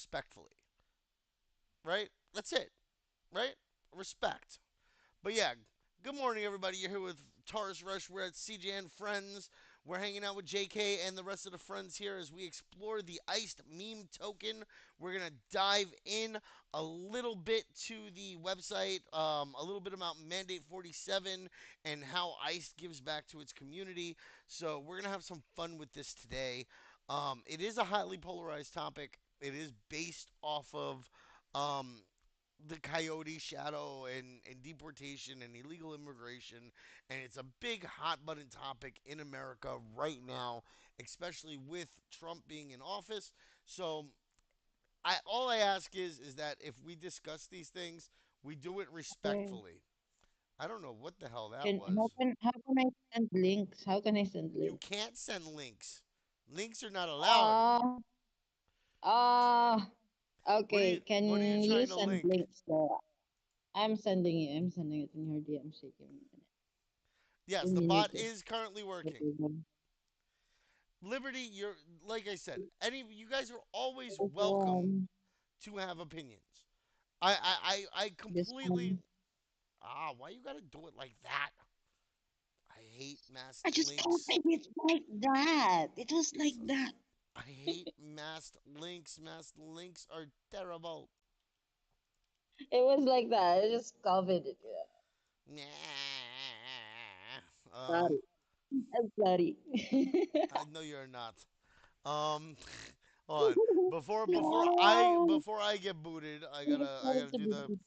respectfully, right? That's it, right? Respect. But yeah, good morning, everybody. You're here with Taurus Rush. We're at CJN Friends. We're hanging out with JK and the rest of the friends here as we explore the iced meme token. We're going to dive in a little bit to the website, a little bit about Mandate 47 and how iced gives back to its community. So we're going to have some fun with this today. It is a highly polarized topic. It is based off of um, the coyote shadow and deportation and illegal immigration, and it's a big hot button topic in America right now, especially with Trump being in office. So I all I ask is that if we discuss these things, we do it Okay. respectfully. I don't know what the hell that Can how was. can how can I send links? How can I send You links? can't send links. Links are not allowed. Ah, ah. Okay. What are you Can you trying to send link? links there? I'm sending it. I'm sending it in your DMs. Give me a minute. Yes, Give the me a bot minute. is currently working. Okay. Liberty, you're like I said, any you guys are always This welcome one. to have opinions. I This completely one. why you gotta do it like that? I hate I masked just told links. him it's like that. It was like that. I hate masked links. Masked links are terrible. It was like that. I just copied it. Yeah. Nah. Sorry. I'm sorry. I know you're not. Um, hold on. Before I get booted, I gotta do the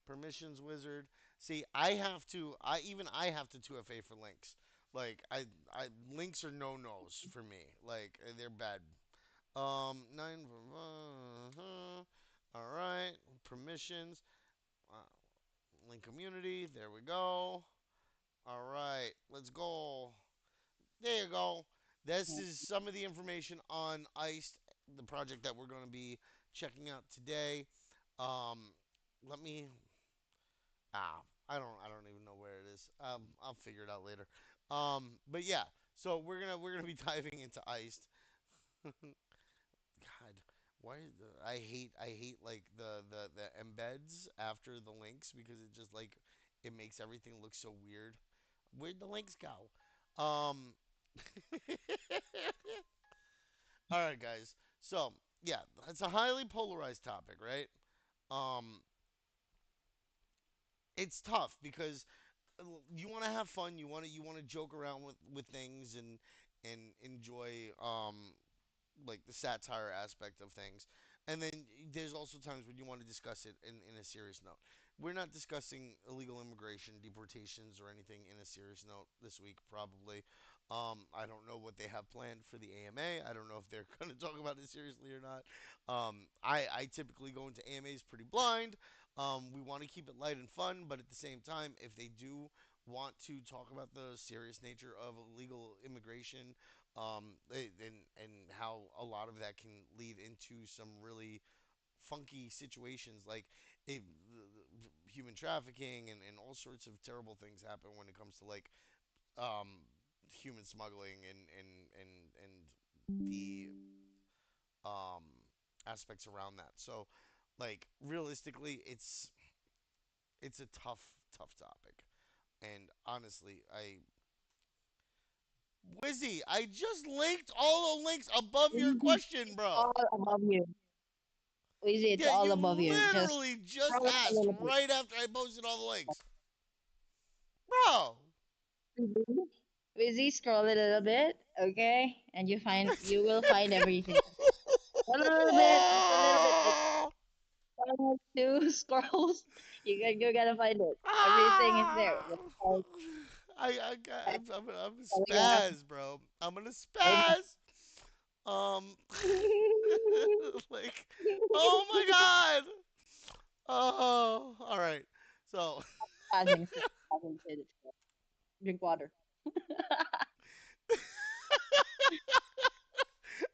permissions wizard. See, I have to 2FA for links. Like I links are no nos for me. Like they're bad. Nine. All right. Permissions. Uh, link community. There we go. All right. Let's go. There you go. This is some of the information on ICE, the project that we're going to be checking out today. Um, let me I don't even know where it is. I'll figure it out later. But yeah, so we're gonna be diving into iced. God, I hate like the embeds after the links because it just like it makes everything look so weird. Where'd the links go? Um, all right, guys. So yeah, it's a highly polarized topic, right? Um, it's tough because you want to have fun. You want to joke around with things and enjoy like the satire aspect of things. And then there's also times when you want to discuss it in a serious note. We're not discussing illegal immigration, deportations, or anything in a serious note this week, probably. I don't know what they have planned for the AMA. I don't know if they're going to talk about it seriously or not. I typically go into AMAs pretty blind. We want to keep it light and fun, but at the same time, if they do want to talk about the serious nature of illegal immigration, and how a lot of that can lead into some really funky situations like human trafficking and all sorts of terrible things happen when it comes to like um, human smuggling and the um, aspects around that. So like realistically, it's a tough topic. And honestly, Wizzy, I just linked all the links above your question, All bro. above you. Easy, it's Yeah, all you above you. Just literally just scroll up a asked little bit. right after I posted all the links. Bro. Busy, scroll it a little bit, okay? And you will find everything. A little bit, just a little bit, like one or two scrolls. You gotta find it. Everything is there. Ah! I'm a Telegram. spaz, bro. I'm gonna spaz. Um, like, oh my god. Oh, all right. So, Passing, passing, drink water.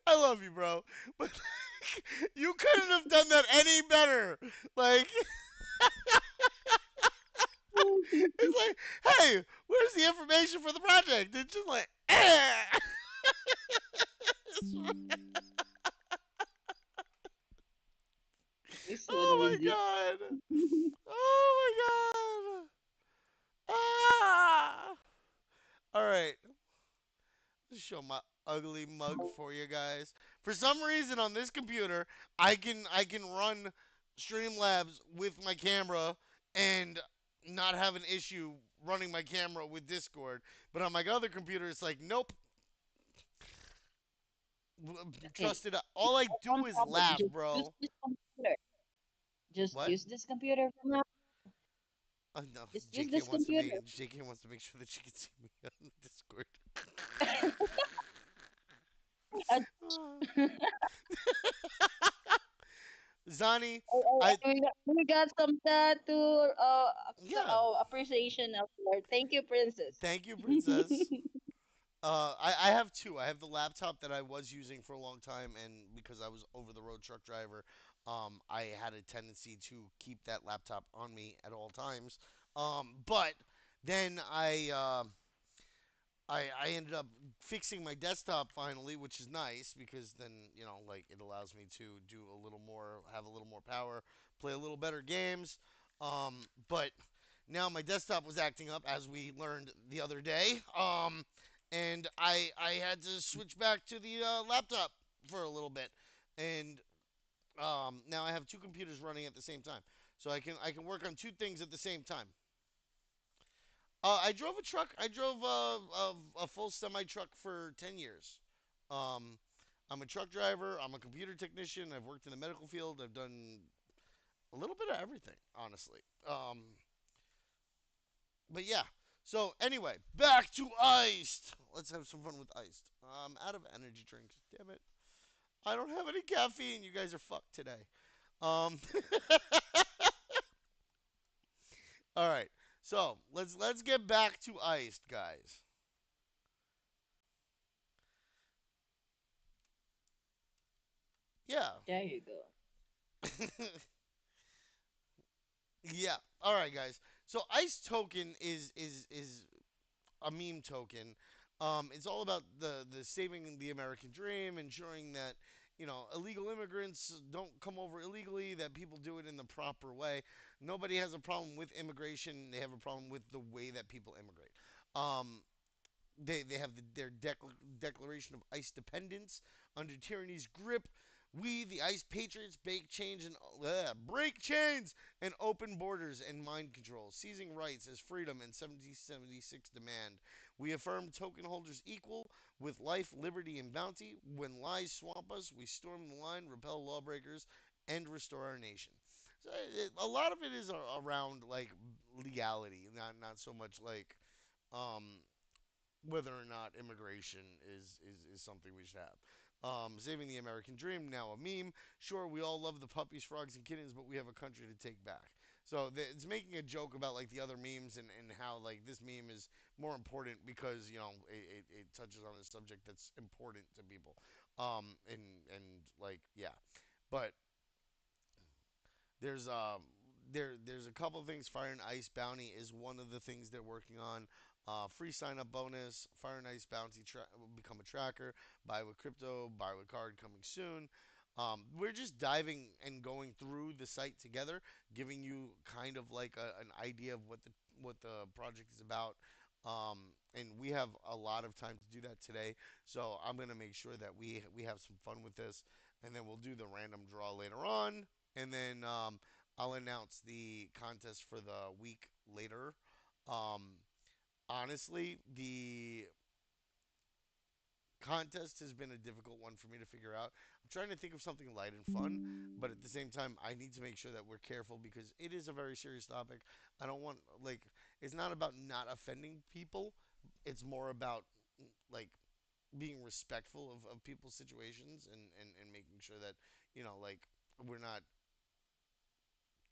I love you, bro, but you couldn't have done that any better. Like, it's like, hey, where's the information for the project? It's just like, It's so Oh easy. my god! Oh my god! Ah! All right, just show my ugly mug for you guys. For some reason on this computer, I can run Streamlabs with my camera and not have an issue running my camera with Discord. But on my other computer, it's like, nope. Okay. Trusted. All I do One is problem. laugh, Just use bro. this computer. Just What? use this computer for now. No, Just use JK this wants to computer. make JK wants to make sure that she can see me on Discord. Uh, Zani, oh, I we got some tattoo yeah. appreciation out there. Thank you, princess. Thank you, princess. I have two. I have the laptop that I was using for a long time, and because I was over the road truck driver, I had a tendency to keep that laptop on me at all times. But then I ended up fixing my desktop finally, which is nice because then like it allows me to do a little more, have a little more power, play a little better games. But now my desktop was acting up as we learned the other day, and I had to switch back to the laptop for a little bit, and now I have two computers running at the same time, so I can work on two things at the same time. I drove a truck. I drove a full semi truck for 10 years. Um, I'm a truck driver. I'm a computer technician. I've worked in the medical field. I've done a little bit of everything, honestly. But yeah. So anyway, back to iced. Let's have some fun with iced. I'm out of energy drinks. Damn it. I don't have any caffeine. You guys are fucked today. Um, all right. So let's get back to iced, guys. Yeah. There you go. Yeah. All right, guys. So Ice Token is a meme token. It's all about the saving the American dream, ensuring that illegal immigrants don't come over illegally, that people do it in the proper way. Nobody has a problem with immigration. They have a problem with the way that people immigrate. Um, they have declaration of ice dependence under tyranny's grip. We, the ice patriots, break chains and open borders and mind control, seizing rights as freedom and 1776 demand. We affirm token holders equal with life, liberty, and bounty. When lies swamp us, we storm the line, repel lawbreakers, and restore our nation. So a lot of it is around like legality, not so much like um, whether or not immigration is something we should have. Saving the American dream, now a meme. Sure, we all love the puppies, frogs, and kittens, but we have a country to take back. So it's making a joke about like the other memes and how like this meme is more important because it touches on a subject that's important to people. And like yeah, but there's there's a couple of things. Fire and Ice Bounty is one of the things they're working on. Free sign up bonus. Fire and Ice Bounty will become a tracker. Buy with crypto. Buy with card coming soon. We're just diving and going through the site together, giving you kind of like an idea of what the project is about. And we have a lot of time to do that today, so I'm gonna make sure that we have some fun with this, and then we'll do the random draw later on, and then I'll announce the contest for the week later. Um, Honestly, the contest has been a difficult one for me to figure out. I'm trying to think of something light and fun, but at the same time, I need to make sure that we're careful because it is a very serious topic. I don't want like it's not about not offending people. It's more about like being respectful of people's situations and making sure that like we're not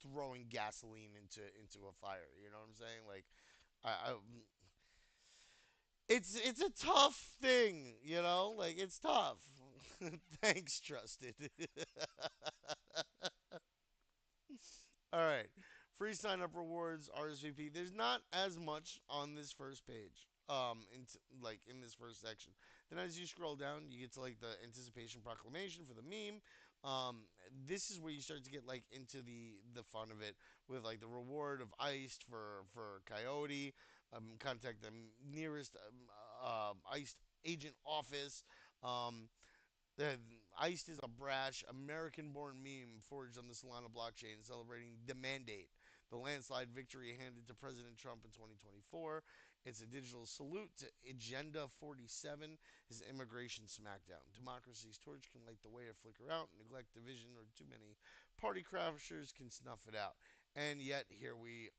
throwing gasoline into a fire. You know what I'm saying? Like I it's a tough thing, like it's tough. Thanks, trusted. All right, free sign up rewards RSVP. There's not as much on this first page. In this first section. Then as you scroll down, you get to like the anticipation proclamation for the meme. This is where you start to get like into the fun of it with like the reward of iced for coyote. Contact the nearest iced agent office. Um, the ICED is a brash, American born meme forged on the Solana blockchain celebrating the mandate, the landslide victory handed to President Trump in 2024. It's a digital salute to Agenda 47, his immigration smackdown. Democracy's torch can light the way or flicker out, neglect division, or too many party crashers can snuff it out. And yet here we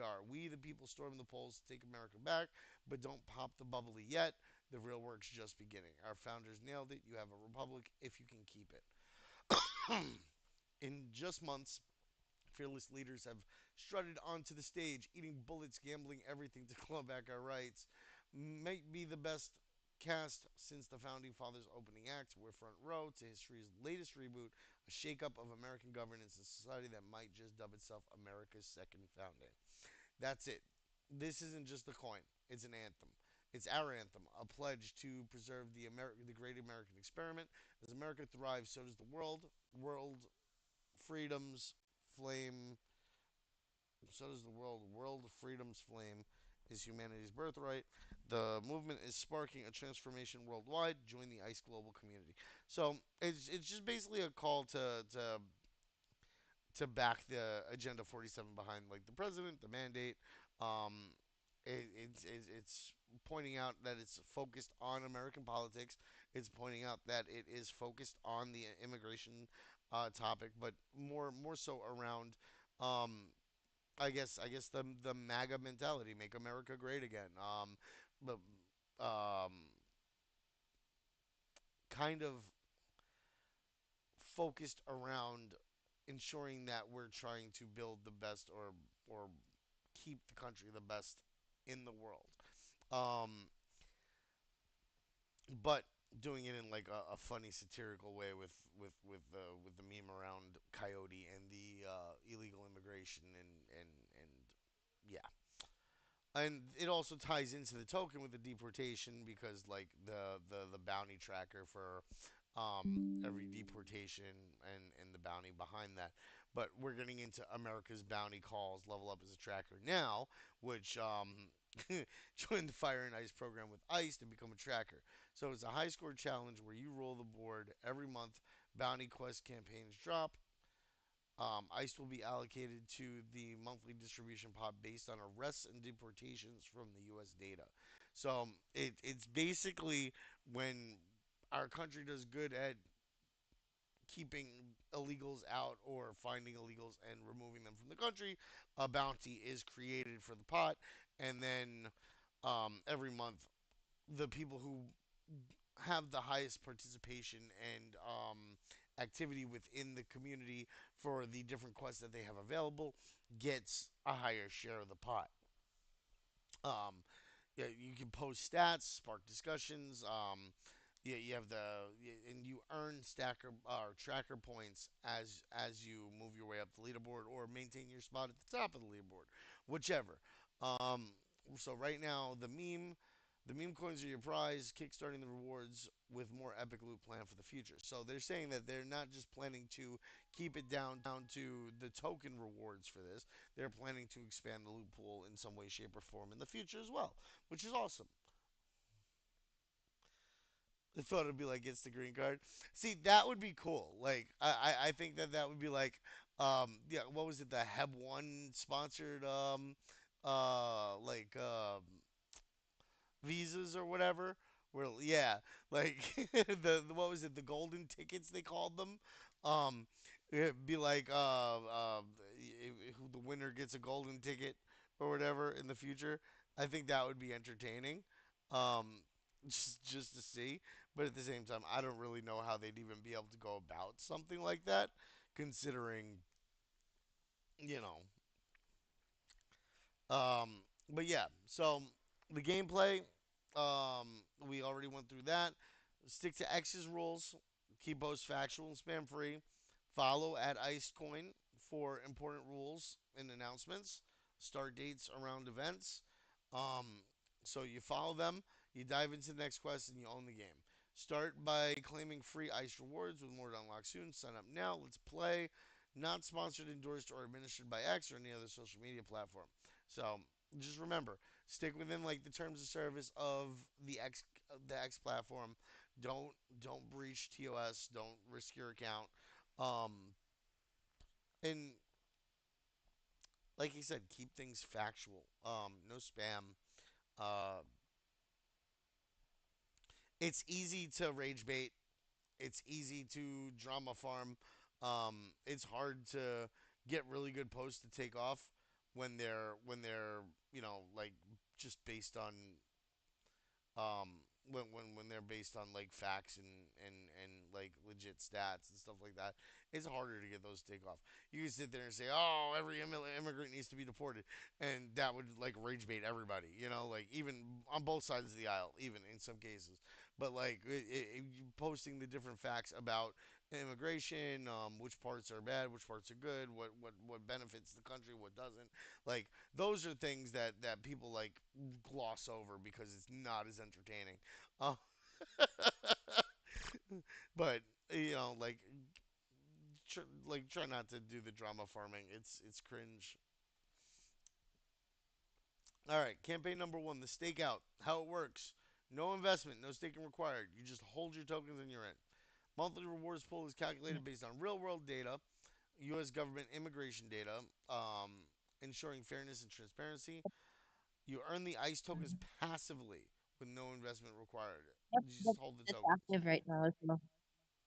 are. We the people storm the polls to take America back, but don't pop the bubbly yet. The real work's just beginning. Our founders nailed it. You have a republic if you can keep it. In just months, fearless leaders have strutted onto the stage, eating bullets, gambling everything to claw back our rights. Might be the best cast since the founding fathers' opening act. We're front row to history's latest reboot, a shakeup of American governance and society that might just dub itself America's second founding. That's it. This isn't just a coin. It's an anthem. It's our anthem, a pledge to preserve the great American experiment. As America thrives, so does the world. World freedom's flame. So does the world. World freedom's flame is humanity's birthright. The movement is sparking a transformation worldwide. Join the ICE global community. So it's just basically a call to back the Agenda 47 behind like the president, the mandate. Um, it's pointing out that it's focused on American politics. It's pointing out that it is focused on the immigration topic, but more so around. Um, I guess the MAGA mentality, make America great again. But um, kind of focused around ensuring that we're trying to build the best or keep the country the best in the world. Um, but doing it in like a funny satirical way with the meme around coyote and the illegal immigration and yeah. And it also ties into the token with the deportation because like the bounty tracker for every deportation and the bounty behind that. But we're getting into America's bounty calls, level up as a tracker now, which join the Fire and Ice program with ICE to become a tracker. So it's a high score challenge where you roll the board every month. Bounty quest campaigns drop. ICE will be allocated to the monthly distribution pot based on arrests and deportations from the U.S. data. So it's basically when our country does good at keeping illegals out or finding illegals and removing them from the country, a bounty is created for the pot, and then every month the people who have the highest participation and activity within the community for the different quests that they have available gets a higher share of the pot. Um, yeah, you can post stats, spark discussions. Yeah, you have and you earn stacker or tracker points as you move your way up the leaderboard or maintain your spot at the top of the leaderboard, whichever. Um, so right now the meme coins are your prize, kickstarting the rewards with more epic loot plan for the future. So they're saying that they're not just planning to keep it down to the token rewards for this. They're planning to expand the loot pool in some way, shape, or form in the future as well, which is awesome. I thought it'd be like it's the green card. See, that would be cool. Like I think that would be like yeah, what was it, the Heb One sponsored like visas or whatever. Where yeah, like the what was it, the golden tickets they called them. It'd be like who the winner gets a golden ticket or whatever in the future. I think that would be entertaining. Um, just to see, but at the same time, I don't really know how they'd even be able to go about something like that, considering you know but yeah, so the gameplay, we already went through that. Stick to X's rules. Keep posts factual and spam free. Follow at IceCoin for important rules and announcements. Start dates around events. Um, so you follow them, you dive into the next quest, and you own the game. Start by claiming free ICE rewards with more to unlock soon. Sign up now. Let's play. Not sponsored, endorsed, or administered by X or any other social media platform. So just remember, stick within like the terms of service of the X platform. Don't breach TOS. Don't risk your account. Um, and like I said, keep things factual. No spam. Uh, it's easy to rage bait. It's easy to drama farm. It's hard to get really good posts to take off when they're like just based on when they're based on like facts and like legit stats and stuff like that. It's harder to get those to take off. You can sit there and say, oh, every immigrant needs to be deported, and that would like rage bait everybody, like even on both sides of the aisle, even in some cases. But like you posting the different facts about immigration, which parts are bad, which parts are good, what benefits the country, what doesn't. Like those are things that people like gloss over because it's not as entertaining. Uh, but like try not to do the drama farming. It's cringe. All right, campaign number one, the stakeout. How it works: no investment, no staking required. You just hold your tokens and you're in. Monthly rewards pool is Yeah. calculated based on real world data, U.S. government immigration data, ensuring fairness and transparency. You earn the ICE tokens Mhm. passively with no investment required. Yep, You just hold the that's tokens. active right now as well.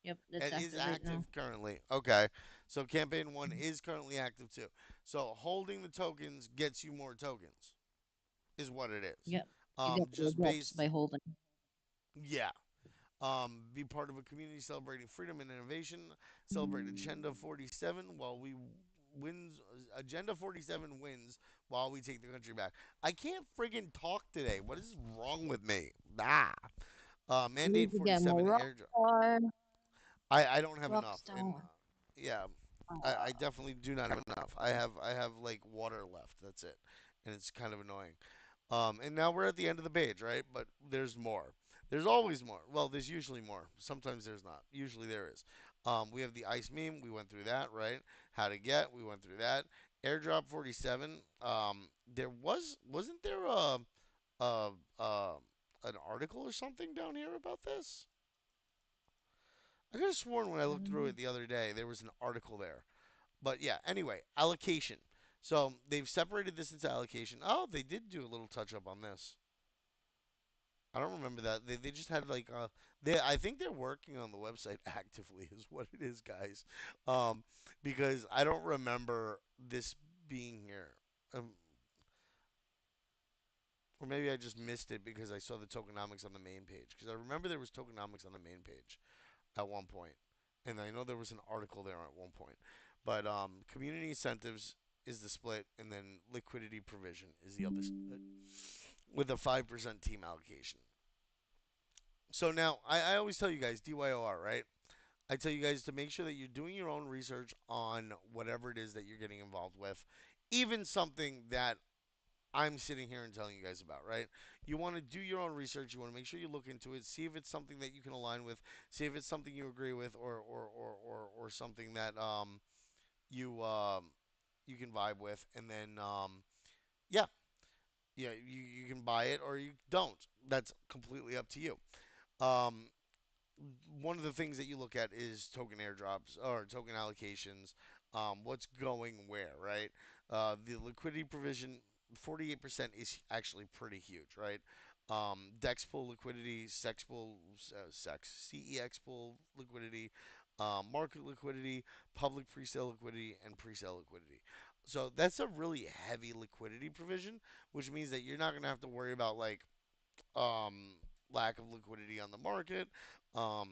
Yep, that's It is active right now. active currently. Okay. So campaign one is currently active too. So holding the tokens gets you more tokens, is what it is. Yep. You get the Just rewards based, by holding. yeah. Be part of a community celebrating freedom and innovation. Celebrate Agenda 47 while we wins. Agenda 47 wins while we take the country back. I can't friggin' talk today. What is wrong with me? Ah. You need Mandate to get more 47 rock airdrop. star. I don't have Rock enough, and star. yeah, I Uh, definitely do not have enough. I have like water left. That's it, and it's kind of annoying. And now we're at the end of the page, right? But there's more. There's always more. Well, there's usually more. Sometimes there's not. Usually there is. We have the ice meme. We went through that, right? How to get. We went through that. Airdrop 47. There wasn't there a, a an article or something down here about this? I could have sworn when I looked through mm, it the other day there was an article there. But yeah, anyway, allocation. So they've separated this into allocation. Oh, they did do a little touch up on this. I don't remember that. They just had like they I think they're working on the website actively is what it is, guys. Um because I don't remember this being here. Um, or maybe I just missed it because I saw the tokenomics on the main page because I remember there was tokenomics on the main page at one point. And I know there was an article there at one point. But community incentives is the split and then liquidity provision is the other split with a 5% team allocation. So now I always tell you guys DYOR, right? I tell you guys to make sure that you're doing your own research on whatever it is that you're getting involved with, even something that I'm sitting here and telling you guys about, right? You want to do your own research. You want to make sure you look into it, see if it's something that you can align with, see if it's something you agree with, or something that you can vibe with, and then yeah, you can buy it or you don't. That's completely up to you. Um, One of the things that you look at is token airdrops or token allocations. What's going where, right? The liquidity provision, 48% is actually pretty huge, right? Dex pool liquidity, CEX pool liquidity, market liquidity, public presale liquidity, and presale liquidity. So that's a really heavy liquidity provision, which means that you're not going to have to worry about like lack of liquidity on the market. Um,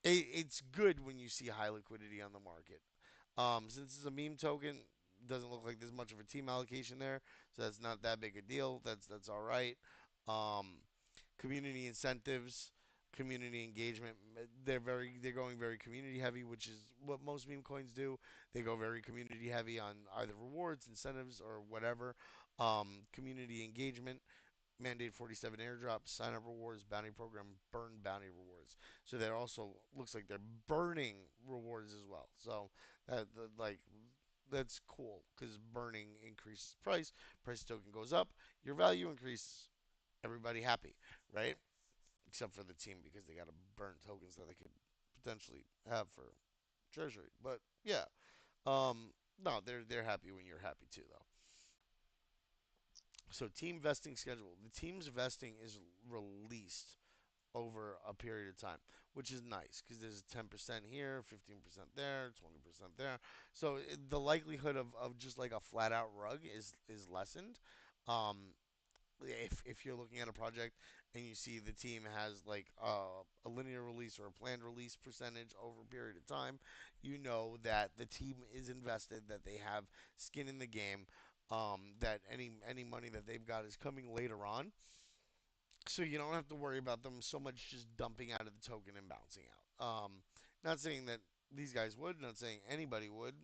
it's good when you see high liquidity on the market. Since it's a meme token, doesn't look like there's much of a team allocation there, so that's not that big a deal. That's all right. Um, Community incentives, community engagement. They're going very community heavy, which is what most meme coins do. They go very community heavy on either rewards, incentives, or whatever. Community engagement. Mandate 47 airdrop, sign up rewards, bounty program, burn bounty rewards. So that also looks like they're burning rewards as well. So like that's cool because burning increases price, price token goes up, your value increases, everybody happy, right? Except for the team because they got to burn tokens that they could potentially have for treasury. But yeah, no, they're happy when you're happy too, though. So team vesting schedule. The team's vesting is released over a period of time, which is nice because there's 10% here, 15% there, 20% there. So the likelihood of just like a flat out rug is lessened. Um, if you're looking at a project and you see the team has like a linear release or a planned release percentage over a period of time, you know that the team is invested, that they have skin in the game, that any money that they've got is coming later on, so you don't have to worry about them so much just dumping out of the token and bouncing out. Not saying that these guys would, not saying anybody would,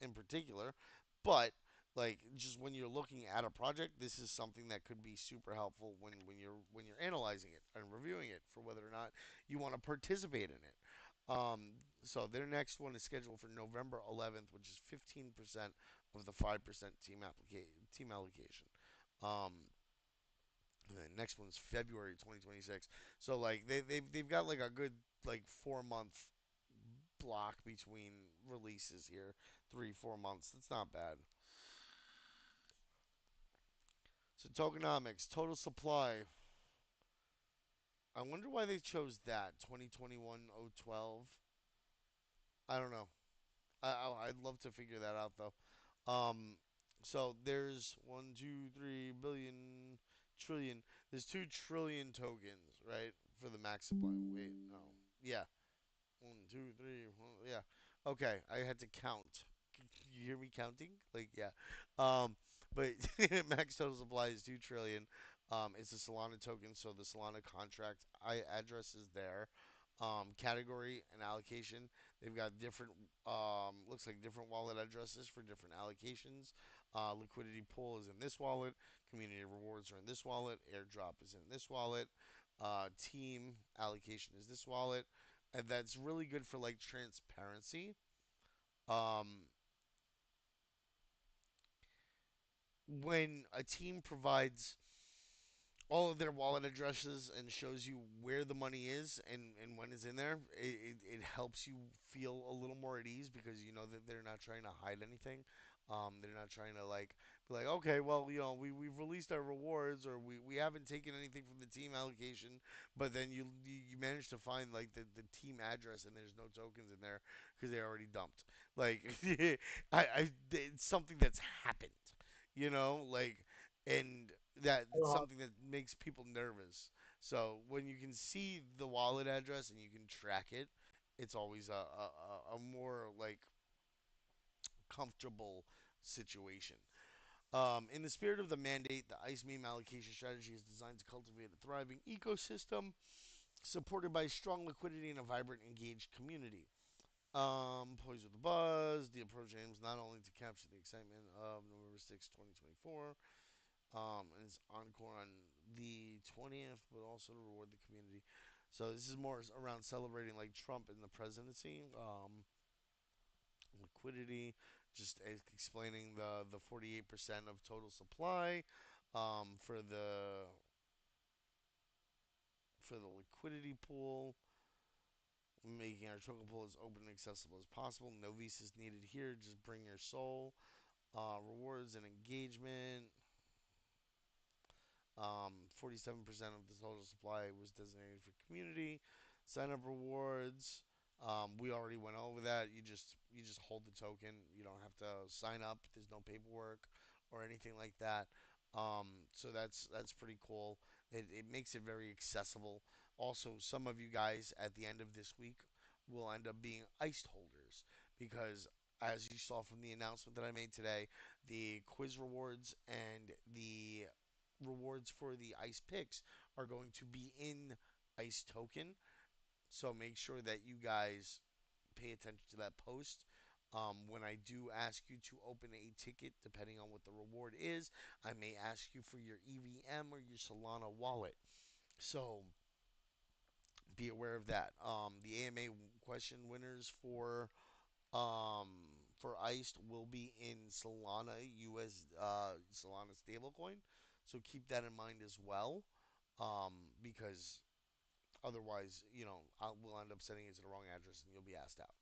in particular, but like just when you're looking at a project, this is something that could be super helpful when you're analyzing it and reviewing it for whether or not you want to participate in it. So their next one is scheduled for November 11th, which is 15% of the 5% team allocation. Um, and the next one's February 2026. So like they've got like a good like 4 month block between releases here, 3 4 months. That's not bad. So tokenomics, total supply. I wonder why they chose that 2021 012. I don't know. I'd love to figure that out though. Um, so there's 1, 2, 3 billion trillion. There's 2 trillion tokens, right, for the max supply. Wait, no, yeah, 1, 2, 3, yeah. Okay, I had to count. You hear me counting? Like, yeah. Um, but max total supply is 2 trillion. It's a Solana token, so the Solana contract I address is there. Category and allocation. They've got different, looks like different wallet addresses for different allocations. Liquidity pool is in this wallet. Community rewards are in this wallet. Airdrop is in this wallet. Team allocation is this wallet, and that's really good for like transparency. Um, when a team provides all of their wallet addresses and shows you where the money is and when it's in there, it helps you feel a little more at ease because you know that they're not trying to hide anything. They're not trying to like be like, okay, well, we've released our rewards or we haven't taken anything from the team allocation, but then you manage to find like the team address and there's no tokens in there because they already dumped. Like, it's something that's happened, like and that's something that makes people nervous. So when you can see the wallet address and you can track it, it's always a more like comfortable situation. In the spirit of the mandate, the ICE meme allocation strategy is designed to cultivate a thriving ecosystem supported by strong liquidity and a vibrant, engaged community. Poised with the buzz, the approach aims not only to capture the excitement of November 6th, 2024, and it's encore on the 20th, but also to reward the community. So this is more around celebrating like Trump and the presidency, liquidity, just explaining the 48% of total supply, for the liquidity pool, making our token pool as open and accessible as possible. No visas needed here. Just bring your soul. Rewards and engagement. 47% of the total supply was designated for community. Sign up rewards. We already went over that. You just hold the token. You don't have to sign up. There's no paperwork or anything like that. So that's pretty cool. It makes it very accessible. Also, some of you guys at the end of this week will end up being iced holders because, as you saw from the announcement that I made today, the quiz rewards and the rewards for the ice picks are going to be in ice token. So make sure that you guys pay attention to that post. When I do ask you to open a ticket, depending on what the reward is, I may ask you for your EVM or your Solana wallet. So be aware of that. The AMA question winners for ICED will be in Solana US Solana stablecoin. So keep that in mind as well. Because otherwise, we'll end up sending it to the wrong address and you'll be asked out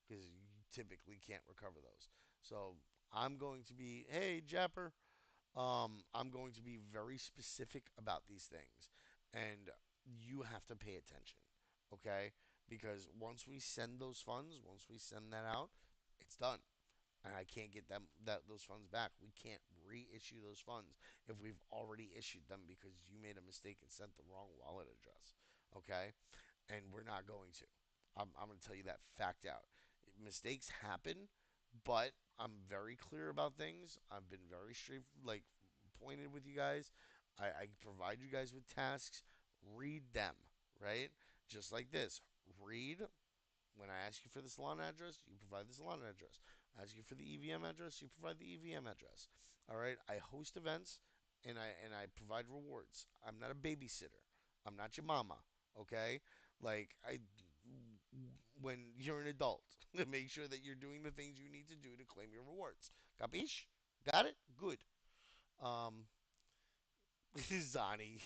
because you typically can't recover those. So I'm going to be, hey Japper, I'm going to be very specific about these things, and you have to pay attention, okay? Because once we send those funds, once we send that out, it's done, and I can't get those funds back. We can't reissue those funds if we've already issued them because you made a mistake and sent the wrong wallet address, okay? And we're not going to. I'm going to tell you that fact out. Mistakes happen, but I'm very clear about things. I've been very straight, like pointed with you guys. I provide you guys with tasks. Read them, right? Just like this. Read. When I ask you for the salon address, you provide the salon address. I ask you for the EVM address, you provide the EVM address. All right. I host events and I provide rewards. I'm not a babysitter. I'm not your mama. Okay. Like I, when you're an adult, make sure that you're doing the things you need to do to claim your rewards. Capiche? Got it? Good. Um, Zani.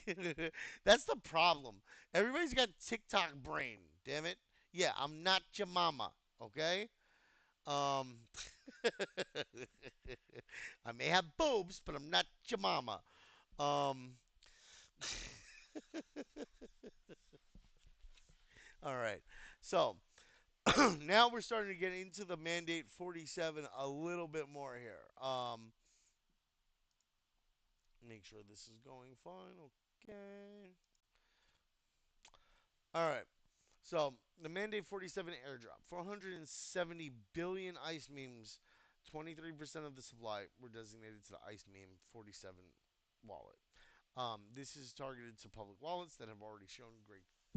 That's the problem. Everybody's got TikTok brain. Damn it. Yeah, I'm not your mama. Okay. Um, I may have boobs, but I'm not your mama. Um, all right. So now we're starting to get into the mandate 47 a little bit more here. Make sure this is going fine. Okay. All right. So the mandate 47 airdrop, 470 billion ice memes, 23% of the supply were designated to the ice meme 47 wallet. This is targeted to public wallets that have already shown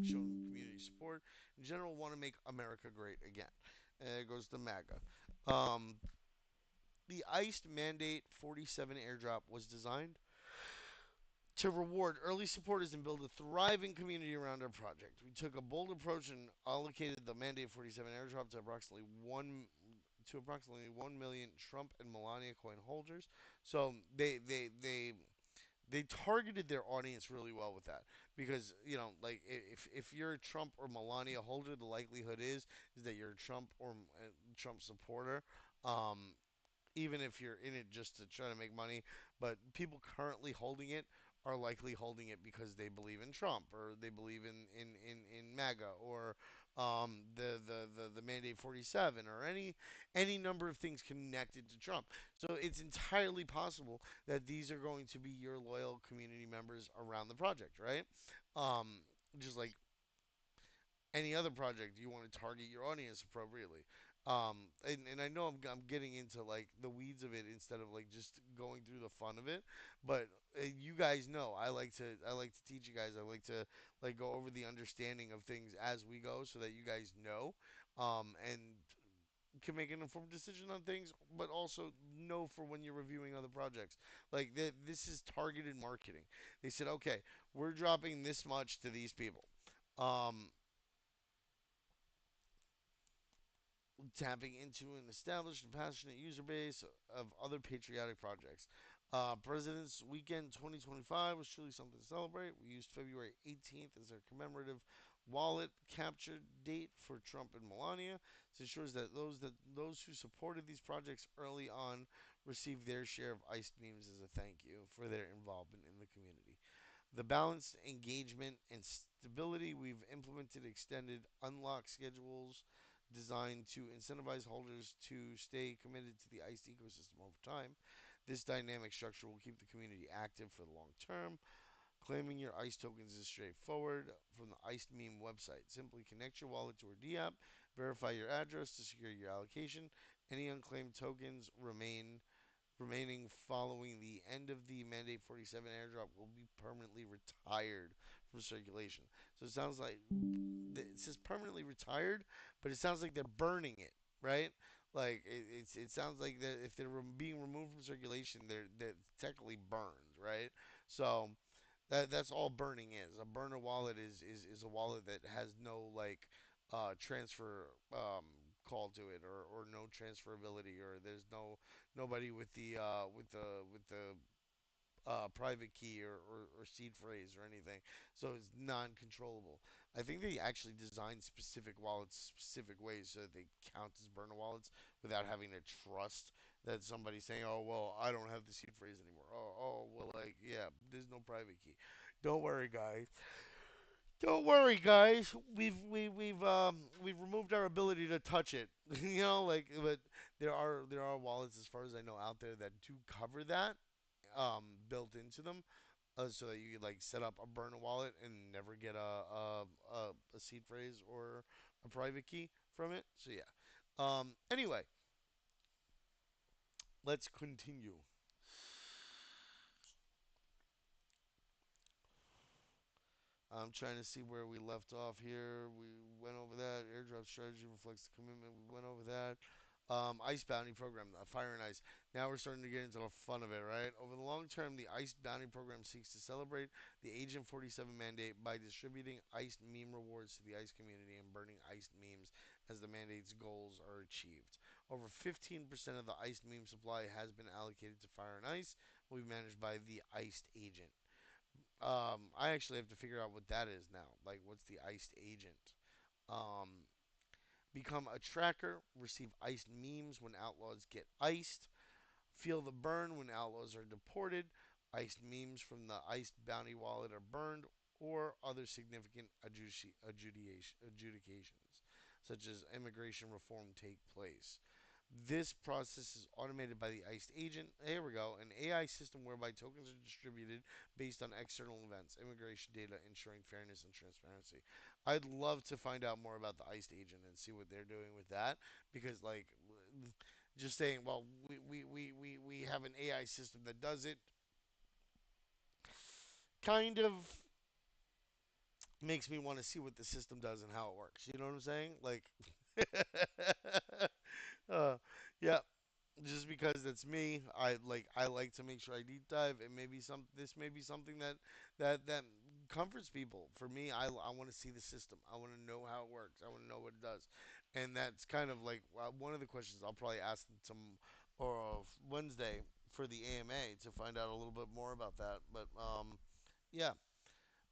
community support. In general, want to make America great again. And it goes to MAGA. Um, the iced mandate 47 airdrop was designed to reward early supporters and build a thriving community around our project. We took a bold approach and allocated the Mandate 47 airdrop to approximately 1 million Trump and Melania coin holders. So they targeted their audience really well with that because like if you're a Trump or Melania holder, the likelihood is that you're a Trump or Trump supporter. Um, Even if you're in it just to try to make money. But people currently holding it are likely holding it because they believe in Trump or they believe in MAGA or the Mandate 47 or any number of things connected to Trump. So it's entirely possible that these are going to be your loyal community members around the project, right? Um, just like any other project, you want to target your audience appropriately. And I know I'm getting into like the weeds of it instead of like just going through the fun of it, but you guys know I like to teach you guys. I like to like go over the understanding of things as we go so that you guys know, and can make an informed decision on things, but also know for when you're reviewing other projects. Like this is targeted marketing. They said, okay, we're dropping this much to these people. Um, Tapping into an established and passionate user base of other patriotic projects. President's Weekend 2025 was truly something to celebrate. We used February 18th as our commemorative wallet capture date for Trump and Melania. This ensures that those who supported these projects early on receive their share of ICE memes as a thank you for their involvement in the community. The balanced engagement and stability we've implemented extended unlock schedules designed to incentivize holders to stay committed to the ICE ecosystem over time. This dynamic structure will keep the community active for the long term. Claiming your ICE tokens is straightforward from the ICE meme website. Simply connect your wallet to our D app, verify your address to secure your allocation. Any unclaimed tokens remaining following the end of the Mandate 47 airdrop will be permanently retired from circulation. So it sounds like it says permanently retired, but it sounds like they're burning it, right? Like it sounds like that if they're being removed from circulation, they're technically burned, right? So that's all burning is. A burner wallet is a wallet that has no like transfer call to it, or no transferability, or there's nobody with the private key, or seed phrase or anything. So it's non-controllable. I think they actually designed specific wallets specific ways so that they count as burner wallets without having to trust that somebody's saying, "Oh well, I don't have the seed phrase anymore." Oh well, like yeah, there's no private key. Don't worry, guys. Don't worry, guys. We've removed our ability to touch it. Like, but there are wallets, as far as I know, out there that do cover that built into them, so that you could like set up a burner wallet and never get a seed phrase or a private key from it. So yeah. Anyway, let's continue. I'm trying to see where we left off here. We went over that. Airdrop strategy reflects the commitment. We went over that. Ice bounty program, fire and ice. Now we're starting to get into the fun of it, right? Over the long term, the ice bounty program seeks to celebrate the Agent 47 mandate by distributing ice meme rewards to the ice community and burning ice memes as the mandate's goals are achieved. Over 15% of the ice meme supply has been allocated to fire and ice, will be managed by the iced agent. I actually have to figure out what that is now. Like, what's the iced agent? Um, Become a tracker. Receive iced memes when outlaws get iced. Feel the burn when outlaws are deported. Iced memes from the iced bounty wallet are burned, or other significant adjudications, such as immigration reform, take place. This process is automated by the ICED agent. Here we go. An AI system whereby tokens are distributed based on external events, immigration data, ensuring fairness and transparency. I'd love to find out more about the ICED agent and see what they're doing with that, because, like, just saying, well, we have an AI system that does it, kind of makes me want to see what the system does and how it works. You know what I'm saying? Like, uh, yeah, just because that's me. I like to make sure I deep dive. And maybe this may be something that comforts people. For me, I want to see the system. I want to know how it works. I want to know what it does. And that's kind of like one of the questions I'll probably ask them or Wednesday for the AMA to find out a little bit more about that. But yeah.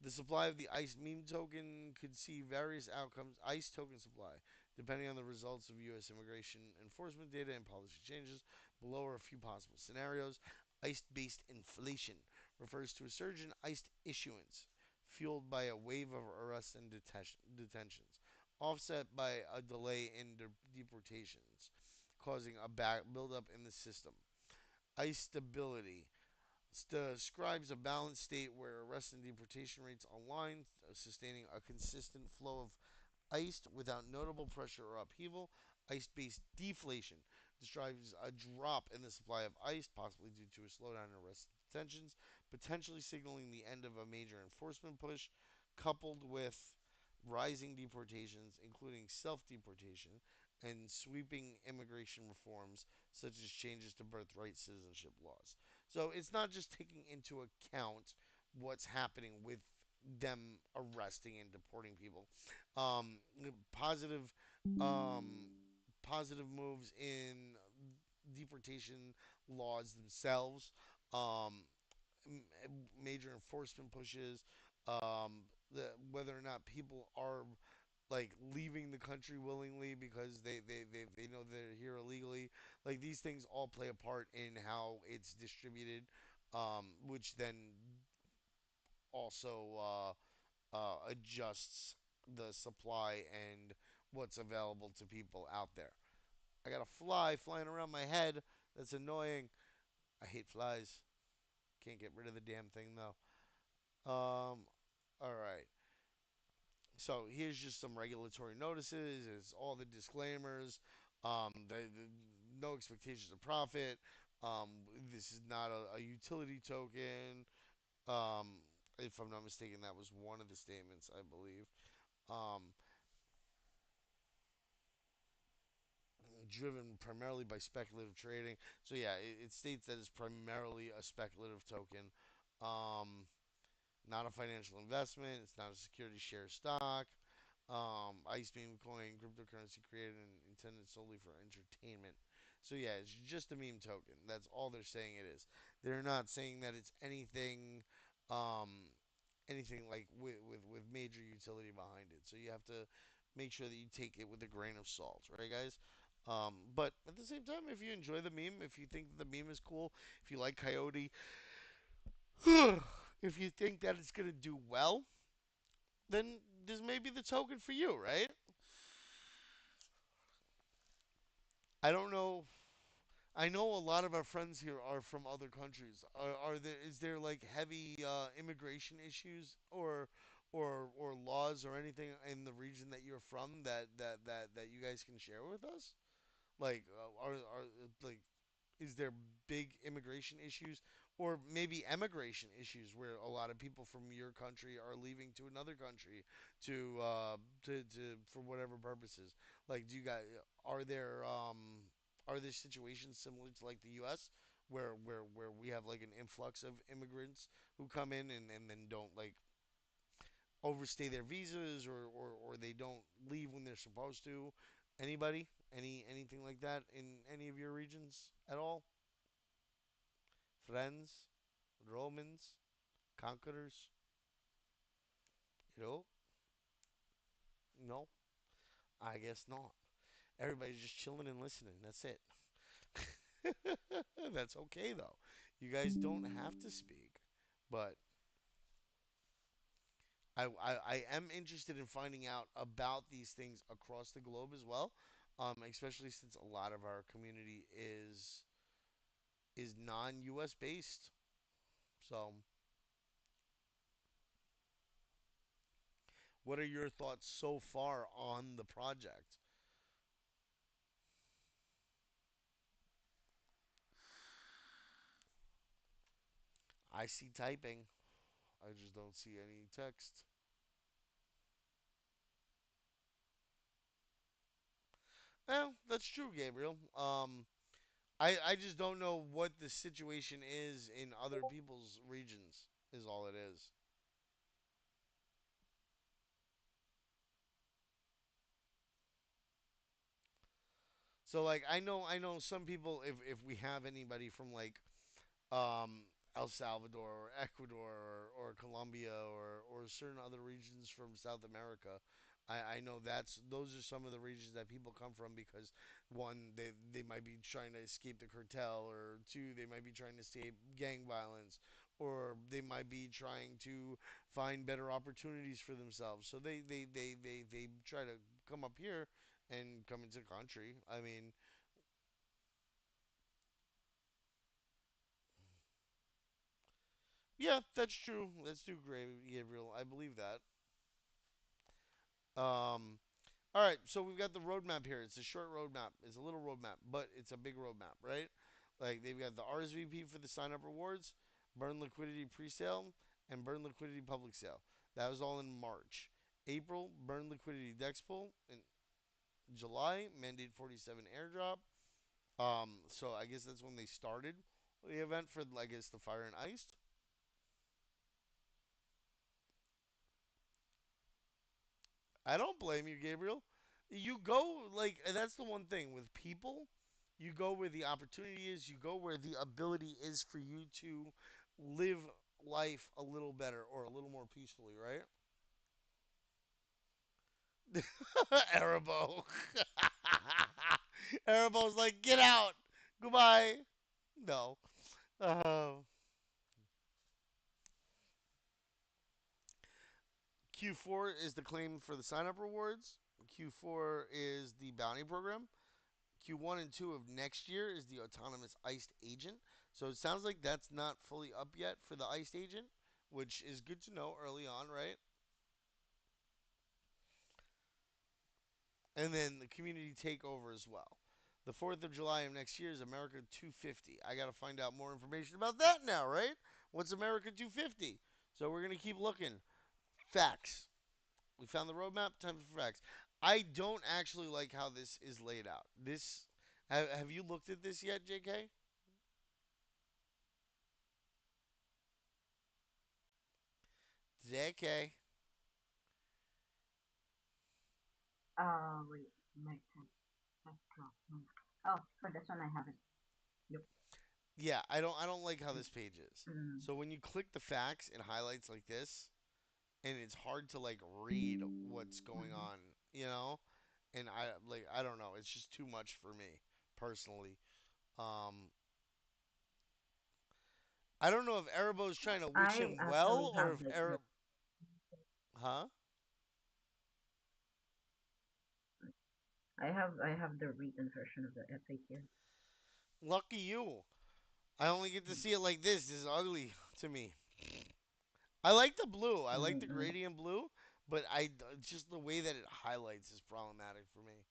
The supply of the ICE meme token could see various outcomes. ICE token supply, depending on the results of U.S. immigration enforcement data and policy changes. Below are a few possible scenarios. ICE-based inflation refers to a surge in ICE issuance, fueled by a wave of arrests and detentions, offset by a delay in deportations, causing a back buildup in the system. ICE stability describes a balanced state where arrest and deportation rates align, sustaining a consistent flow of ICE without notable pressure or upheaval. ICE-based deflation describes a drop in the supply of ICE, possibly due to a slowdown in arrests and detentions, potentially signaling the end of a major enforcement push, coupled with rising deportations, including self-deportation, and sweeping immigration reforms, such as changes to birthright citizenship laws. So it's not just taking into account what's happening with them arresting and deporting people. Um, positive, um, positive moves in deportation laws themselves. Um, Major enforcement pushes. Whether or not people are like leaving the country willingly because they know they're here illegally. Like, these things all play a part in how it's distributed, which then also adjusts the supply and what's available to people out there. I got a fly flying around my head. That's annoying. I hate flies. Can't get rid of the damn thing though. All right. So here's just some regulatory notices. It's all the disclaimers. No expectations of profit. This is not a utility token. Um, if I'm not mistaken, that was one of the statements, I believe. Um, driven primarily by speculative trading. So yeah, it states that it's primarily a speculative token. Um, Not a financial investment. It's not a security share stock. Ice Beam Coin, cryptocurrency created and intended solely for entertainment. So yeah, it's just a meme token. That's all they're saying it is. They're not saying that it's um, anything like with major utility behind it. So you have to make sure that you take it with a grain of salt, right, guys? But at the same time, if you enjoy the meme, if you think that the meme is cool, if you like Coyote, if you think that it's gonna do well, then this may be the token for you, right? I don't know. I know a lot of our friends here are from other countries. Is there like heavy immigration issues or laws or anything in the region that you're from that you guys can share with us? Like are like is there big immigration issues or maybe emigration issues where a lot of people from your country are leaving to another country to for whatever purposes? Like, do you guys are there situations similar to like the U.S. where we have like an influx of immigrants who come in and then don't like overstay their visas or they don't leave when they're supposed to? Anybody? Anything like that in any of your regions at all? Friends, Romans, conquerors. You know, no, I guess not. Everybody's just chilling and listening. That's it. That's okay though. You guys don't have to speak, but I am interested in finding out about these things across the globe as well. Especially since a lot of our community is non-U.S. based. So, what are your thoughts so far on the project? I see typing. I just don't see any text. Well, that's true, Gabriel. I just don't know what the situation is in other people's regions. Is all it is. So like I know some people if we have anybody from like um, El Salvador or Ecuador or Colombia or certain other regions from South America. I know those are some of the regions that people come from because one, they might be trying to escape the cartel, or two, they might be trying to escape gang violence, or they might be trying to find better opportunities for themselves. So they try to come up here and come into the country. I mean, yeah, that's true. That's true, Gabriel. I believe that. Um, all right, so we've got the roadmap here. It's a short roadmap. It's a little roadmap, but it's a big roadmap, right? Like they've got the RSVP for the sign up rewards, burn liquidity pre-sale, and burn liquidity public sale. That was all in March. April, burn liquidity dex pull. In July, mandate 47 airdrop. So I guess that's when they started the event for I guess the fire and ice. I don't blame you, Gabriel. You go like that's the one thing with people. You go where the opportunity is. You go where the ability is for you to live life a little better or a little more peacefully, right? Arabo. Arabo's like, get out. Goodbye. No. Uh, Q4 is the claim for the sign up rewards. Q4 is the bounty program. Q1 and 2 of next year is the autonomous iced agent. So it sounds like that's not fully up yet for the iced agent, which is good to know early on, right? And then the community takeover as well. The 4th of July of next year is America 250. I got to find out more information about that now, right? What's America 250? So we're going to keep looking. Facts. We found the roadmap. Time for facts. I don't actually like how this is laid out. This Have you looked at this yet, JK? JK. Wait, my test drop. Oh, for this one I haven't. Yep. Yeah, I don't like how this page is. Mm, So when you click the facts, it highlights like this, and it's hard to like read what's going mm-hmm. on, you know? And I don't know, it's just too much for me personally. Um I don't know if Erebo's trying to wish I him well actually or have if like the Ereb, huh? I have the written version of the FAQ. Lucky you. I only get to see it like this. This is ugly to me. I like the blue. I like the Mm-mm. gradient blue, but I just the way that it highlights is problematic for me.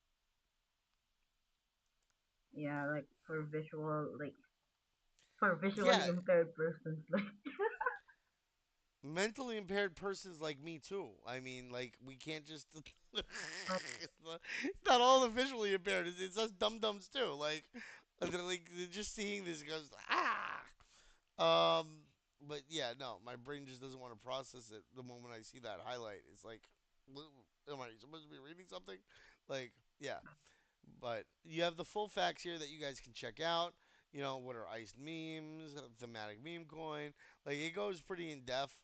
Yeah, like for visually Yeah, impaired persons, like mentally impaired persons like me too. I mean, like we can't just. oh, It's not all the visually impaired. It's us dum dums too. They're just seeing this goes ah. Um, but yeah, no, my brain just doesn't want to process it the moment I see that highlight. It's like, am I supposed to be reading something? Like, yeah. But you have the full facts here that you guys can check out. You know, what are iced memes, thematic meme coin. Like, it goes pretty in depth.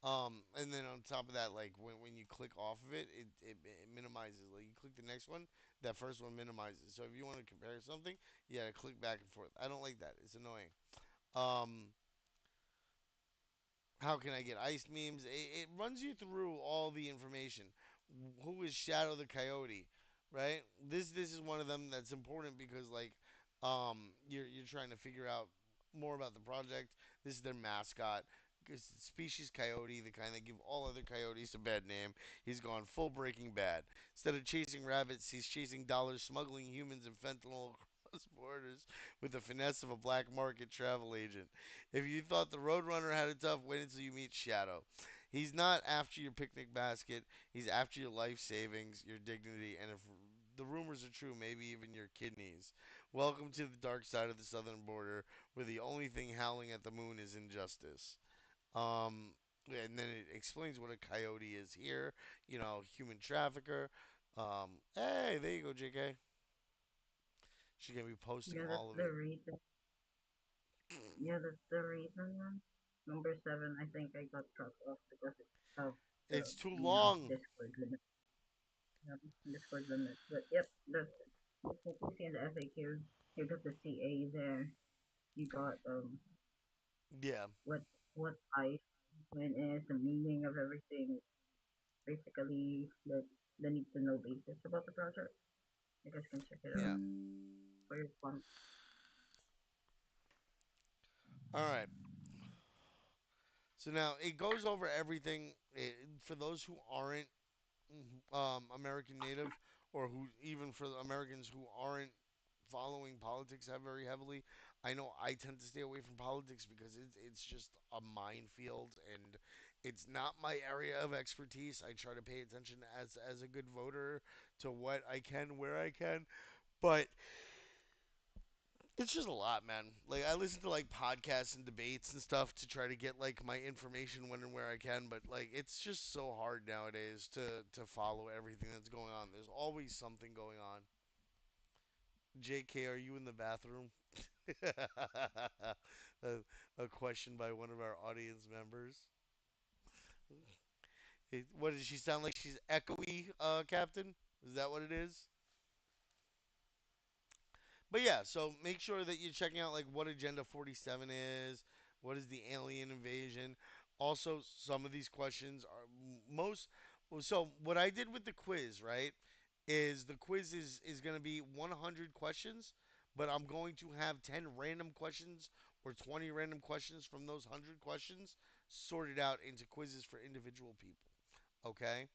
And then on top of that, like when you click off of it, it minimizes. Like you click the next one, that first one minimizes. So if you want to compare something, you gotta click back and forth. I don't like that. It's annoying. Um, how can I get ice memes? It runs you through all the information. Who is Shadow the Coyote, right? This is one of them that's important because you're trying to figure out more about the project. This is their mascot. Species coyote, the kind that give all other coyotes a bad name. He's gone full Breaking Bad. Instead of chasing rabbits, he's chasing dollars, smuggling humans and fentanyl across borders with the finesse of a black market travel agent. If you thought the Roadrunner had it tough, wait until you meet Shadow. He's not after your picnic basket. He's after your life savings, your dignity, and if the rumors are true, maybe even your kidneys. Welcome to the dark side of the southern border, where the only thing howling at the moon is injustice. And then it explains what a coyote is here. You know, human trafficker. Hey, there you go, JK. She's gonna be posting yeah, that's all of the it. reason. Yeah, that's the reason. Number 7, I think I got cut off because of the It's too long. Discord limit. Discord limit. But yep, that's what we see in the FAQ. You got the CA there. You got Yeah, what I when is the meaning of everything. Basically, the need to know basis about the project. You guys can check it out yeah. for your fun. All right. So now it goes over everything for those who aren't American native, or who even for the Americans who aren't following politics that very heavily. I know I tend to stay away from politics because it's just a minefield and it's not my area of expertise. I try to pay attention as a good voter to what I can, where I can, but it's just a lot, man. Like I listen to like podcasts and debates and stuff to try to get like my information when and where I can, but like it's just so hard nowadays to follow everything that's going on. There's always something going on. JK, are you in the bathroom? a, a question by one of our audience members. What does she sound like? She's echoey, Captain. Is that what it is? But yeah, so make sure that you're checking out like what Agenda 47 is, what is the alien invasion. Also, some of these questions are most. So what I did with the quiz, right, is the quiz is going to be 100 questions, but I'm going to have 10 random questions or 20 random questions from those 100 questions sorted out into quizzes for individual people. Okay?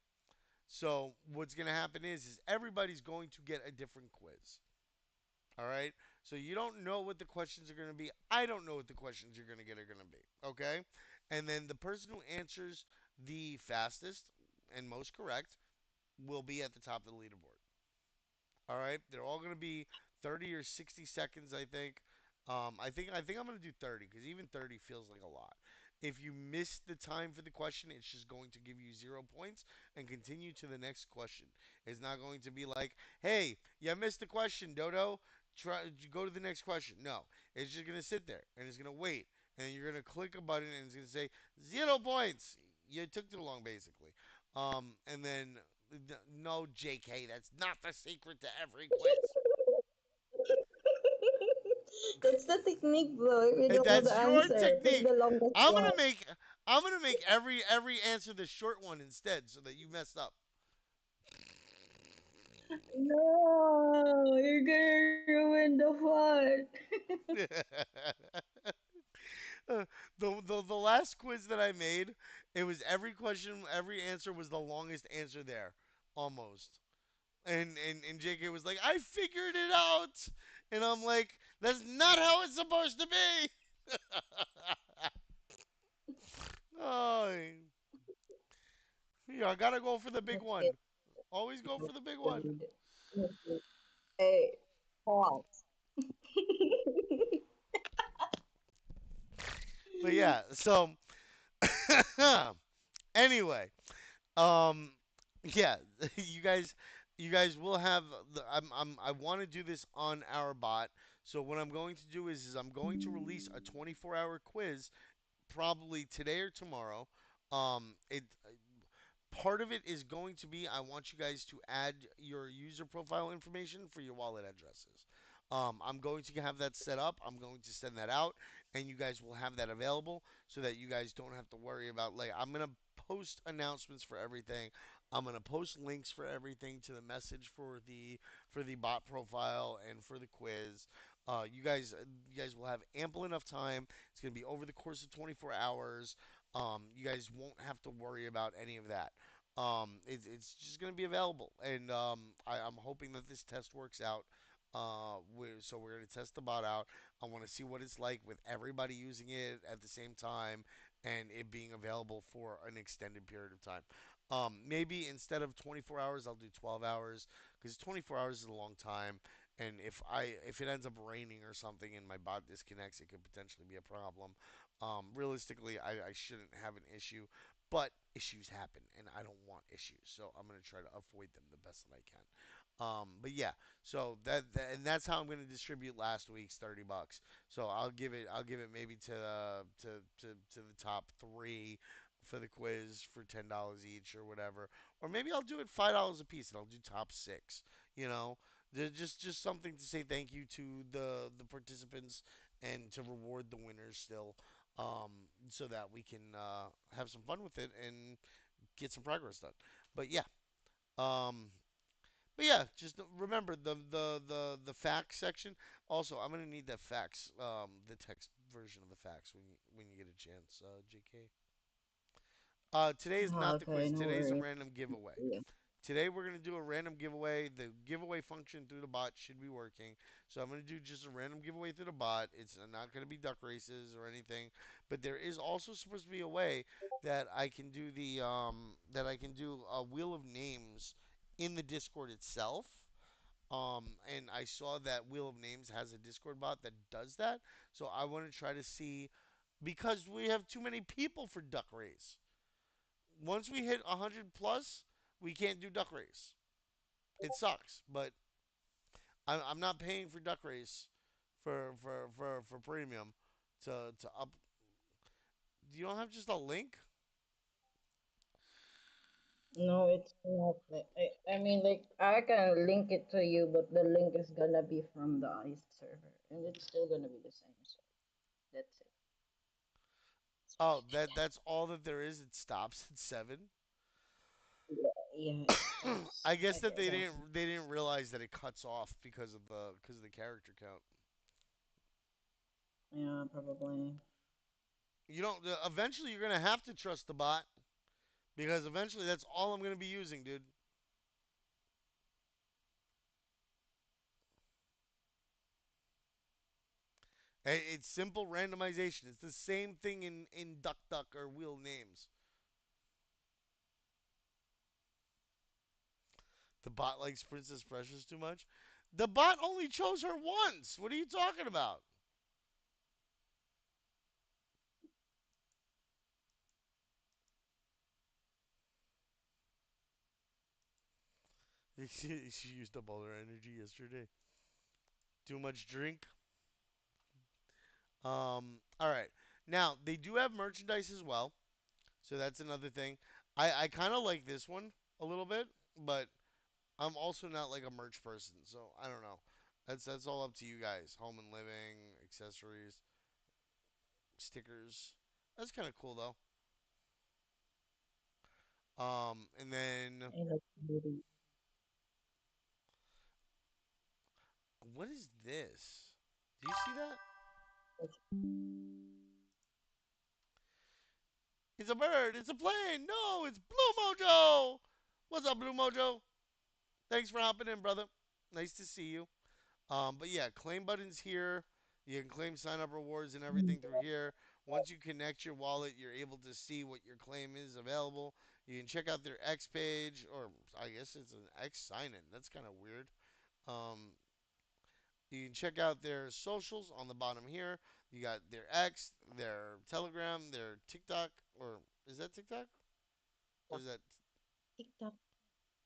So what's going to happen is everybody's going to get a different quiz. All right. So you don't know what the questions are going to be. I don't know what the questions you're going to get are going to be. Okay. And then the person who answers the fastest and most correct will be at the top of the leaderboard. All right. They're all going to be 30 or 60 seconds, I think. I think I'm gonna do 30 because even 30 feels like a lot. If you miss the time for the question, it's just going to give you 0 points and continue to the next question. It's not going to be like, "Hey, you missed the question, Dodo. Try go to the next question." No, it's just gonna sit there and it's gonna wait, and you're gonna click a button and it's gonna say 0 points. You took too long, basically. And then no, JK, that's not the secret to every quiz. That's the technique, bro. If you don't know the That's your answer, pick technique. the longest I'm one. gonna make I'm gonna make every answer the short one instead, so that you messed up. No, you're gonna ruin the fun. The last quiz that I made, it was every question, every answer was the longest answer there, almost. And JK was like, I figured it out, and I'm like, that's not how it's supposed to be. Oh, yeah, I gotta go for the big That's good. one. Always go for That's the big one. good. That's good. Hey, pause. But yeah, so anyway, um, yeah, you guys will have I want to do this on our bot. So what I'm going to do is I'm going to release a 24-hour quiz probably today or tomorrow. It Part of it is going to be I want you guys to add your user profile information for your wallet addresses. I'm going to have that set up. I'm going to send that out, and you guys will have that available so that you guys don't have to worry about like I'm gonna post announcements for everything. I'm gonna post links for everything to the message for the bot profile and for the quiz. You guys will have ample enough time. It's gonna be over the course of 24 hours. You guys won't have to worry about any of that. It's just going to be available, and I'm hoping that this test works out. So we're going to test the bot out. I want to see what it's like with everybody using it at the same time and it being available for an extended period of time. Maybe instead of 24 hours, I'll do 12 hours because 24 hours is a long time. And if it ends up raining or something and my bot disconnects, it could potentially be a problem. Realistically, I shouldn't have an issue, but issues happen, and I don't want issues, so I'm gonna try to avoid them the best that I can. But yeah, so and that's how I'm gonna distribute last week's $30. So I'll give it maybe to the top three for the quiz for $10 each or whatever, or maybe I'll do it $5 a piece and I'll do top six. You know, just something to say thank you to the participants and to reward the winners still, so that we can have some fun with it and get some progress done. But yeah, um, but yeah, just remember the facts section. Also, I'm gonna need that facts, the text version of the facts when you get a chance, JK. Today is not the Okay, quiz. no Today is a worries. random giveaway. Yeah. Today we're gonna do a random giveaway. The giveaway function through the bot should be working. So I'm gonna do just a random giveaway through the bot. It's not gonna be duck races or anything, but there is also supposed to be a way that I can do a wheel of names in the Discord itself. And I saw that Wheel of Names has a Discord bot that does that. So I want to try to see because we have too many people for duck race. Once we hit 100 plus, we can't do duck race. It sucks, but I'm not paying for duck race for premium to up. You don't have just a link? No, it's not. I mean, like, I can link it to you, but the link is gonna be from the ICE server, and it's still gonna be the same. So that's it. That's what Oh, I did. that's all that there is. It stops at 7. Yeah, yeah, it stops. I guess Like that they that. didn't realize that it cuts off because of the character count. Yeah, probably. You don't. Eventually, you're gonna have to trust the bot because eventually that's all I'm gonna be using, dude. It's simple randomization. It's the same thing in Duck Duck or Wheel Names. The bot likes Princess Precious too much. The bot only chose her once. What are you talking about? She used up all her energy yesterday. Too much drink. All right. Now they do have merchandise as well, so that's another thing. I kind of like this one a little bit, but I'm also not like a merch person, so I don't know. That's all up to you guys. Home and living, accessories, stickers. That's kind of cool though. And then I like beauty. what is this? Do you see that? It's a bird. It's a plane. No, it's Blue Mojo. What's up, Blue Mojo? Thanks for hopping in, brother. Nice to see you. But yeah, claim buttons here. You can claim sign up rewards and everything through here. Once you connect your wallet, you're able to see what your claim is available. You can check out their X page, or I guess it's an X sign in. That's kind of weird. Um, you can check out their socials on the bottom here. You got their X, their Telegram, their TikTok, or is that TikTok? Or is that TikTok.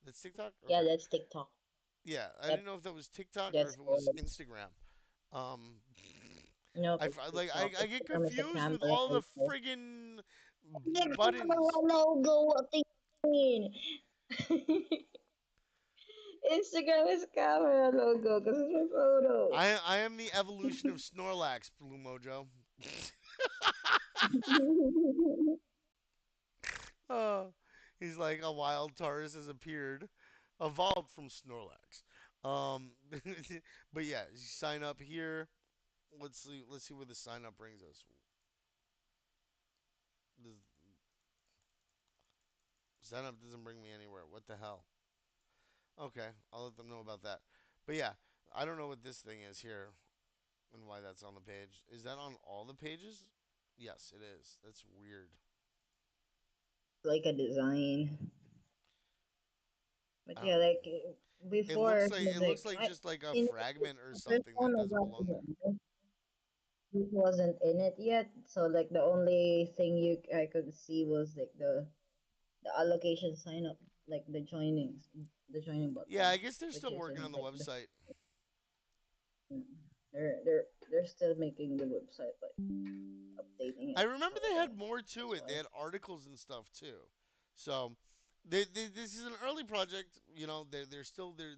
that's TikTok? Yeah, Okay. that's TikTok. Yeah, I Yep, didn't know if that was TikTok or if that's it was all. Instagram. Um, No, I it's f- like TikTok. I get Instagram is the confused with camera all the logo. friggin' The buttons. camera logo. What do you mean? Instagram is camera logo because it's my photo. I am the evolution of Snorlax, Blue Mojo. uh, he's like a wild Taurus has appeared, evolved from Snorlax. Um, but yeah, you sign up here. Let's see where the sign up brings us. This sign up doesn't bring me anywhere. What the hell? Okay, I'll let them know about that. But yeah, I don't know what this thing is here and why that's on the page. Is that on all the pages? Yes, it is. That's weird. Like a design. But I yeah, don't know. like before, It looks like like I just like a in fragment or the first something one that I doesn't got belong there. it wasn't in it yet. So like the only thing you I could see was like the allocation sign up, like the joining Yeah, I button, guess they're which still working on isn't the like website. mm, they're still making the website, but updating I it. remember So they I had think more to that's it. They why. had articles and stuff too. So this is an early project. You know, they're still they're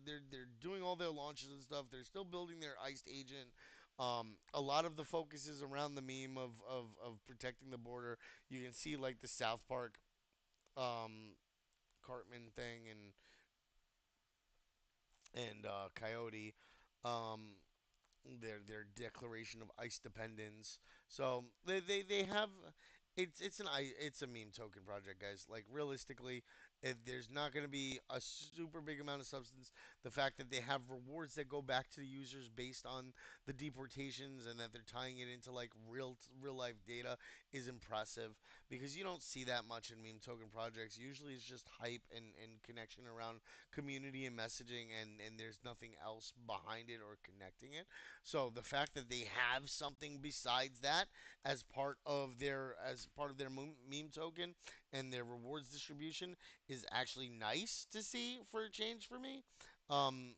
doing all their launches and stuff. They're still building their iced agent. A lot of the focus is around the meme of protecting the border. You can see like the South Park um, Cartman thing and Coyote. Um, their declaration of ice dependence. So they have it's a meme token project, guys. Like realistically, there's not going to be a super big amount of substance. The fact that they have rewards that go back to the users based on the deportations and that they're tying it into like real life data is impressive because you don't see that much in meme token projects. Usually it's just hype and connection around community and messaging and there's nothing else behind it or connecting it. So the fact that they have something besides that as part of their meme token and their rewards distribution is actually nice to see for a change for me. Um,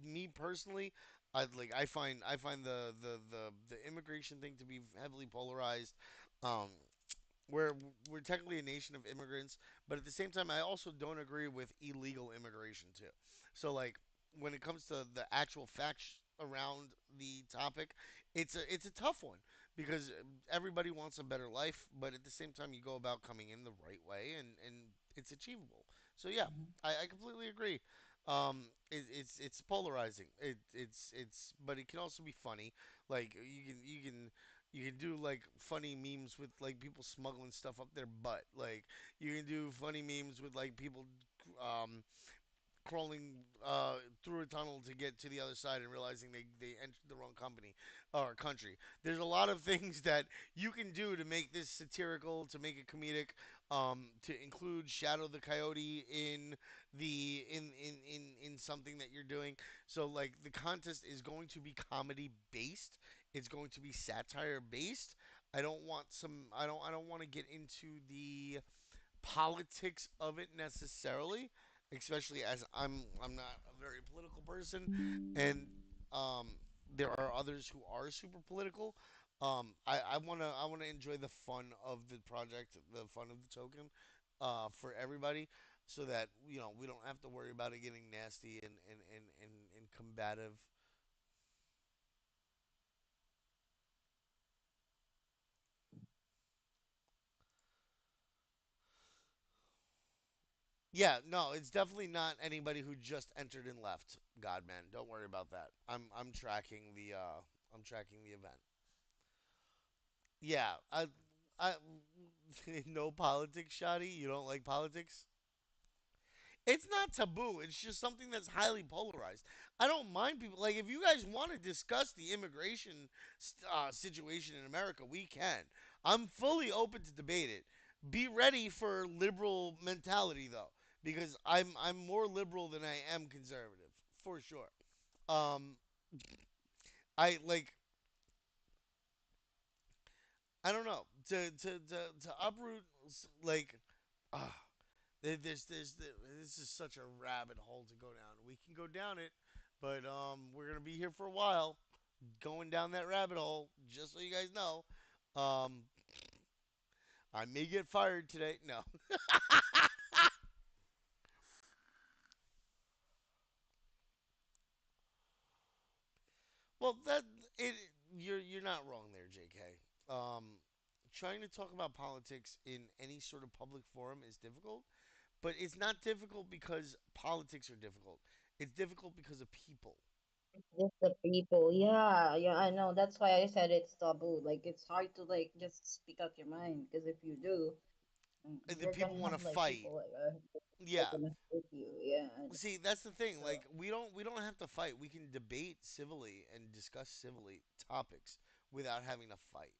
me personally, I find the immigration thing to be heavily polarized. Um, we're we're technically a nation of immigrants, but at the same time, I also don't agree with illegal immigration too. So like when it comes to the actual facts around the topic, it's a tough one because everybody wants a better life, but at the same time, you go about coming in the right way and it's achievable. So yeah, I completely agree. It's polarizing. But it can also be funny. Like you can do like funny memes with like people smuggling stuff up their butt. Like you can do funny memes with like people um, crawling through a tunnel to get to the other side and realizing they entered the wrong company or country. There's a lot of things that you can do to make this satirical, to make it comedic. to include Shadow the Coyote in the in something that you're doing. So like the contest is going to be comedy based. It's going to be satire based. I don't want to get into the politics of it necessarily, especially as I'm not a very political person, and um, there are others who are super political. I wanna enjoy the fun of the project, the fun of the token, for everybody, so that we don't have to worry about it getting nasty and combative. Yeah, no, it's definitely not anybody who just entered and left. Godman, don't worry about that. I'm tracking the event. Yeah, I no politics, shoddy. You don't like politics? It's not taboo. It's just something that's highly polarized. I don't mind people like if you guys want to discuss the immigration situation in America, we can. I'm fully open to debate it. Be ready for liberal mentality though, because I'm more liberal than I am conservative for sure. Um, I like I don't know to uproot like. Uh, this is such a rabbit hole to go down. We can go down it, but we're gonna be here for a while, going down that rabbit hole. Just so you guys know, um, I may get fired today. No, well you're not wrong there, J.K. Um, Trying to talk about politics in any sort of public forum is difficult, but it's not difficult because politics are difficult. It's difficult because of people. Just the people. Yeah, yeah, I know. That's why I said it's taboo. Like it's hard to like just speak out your mind because if you do, The you're gonna people want to have like fight. people like they're Yeah. gonna hurt you. Yeah. See, that's the thing. So Like we don't have to fight. We can debate civilly and discuss civilly topics without having to fight.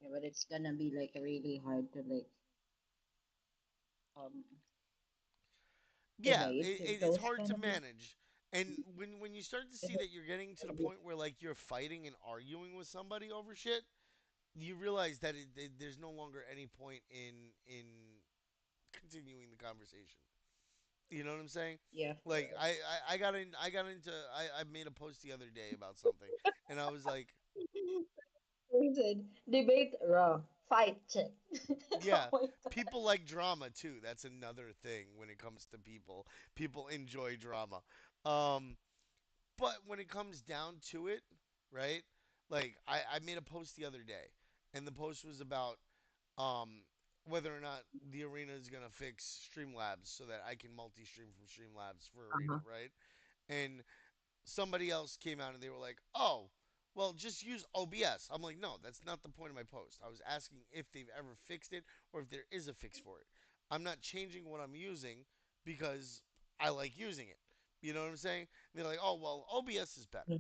yeah, but it's gonna be like really hard to like um Yeah, debate if it's those hard kind to of people. manage. And when you start to see that you're getting to the point where like you're fighting and arguing with somebody over shit, you realize that there's no longer any point in continuing the conversation. You know what I'm saying? Yeah, Like for I got into I made a post the other day about something, and I was like, we said debate raw, fight check. yeah, people like drama too. That's another thing when it comes to people. People enjoy drama. Um, but when it comes down to it, right? Like I made a post the other day, and the post was about um whether or not the arena is gonna fix Streamlabs so that I can multi-stream from Streamlabs for arena, Uh-huh. right? And somebody else came out and they were like, "Oh, well, just use OBS." I'm like, "No, that's not the point of my post. I was asking if they've ever fixed it or if there is a fix for it. I'm not changing what I'm using because I like using it." You know what I'm saying? And they're like, "Oh, well, OBS is better."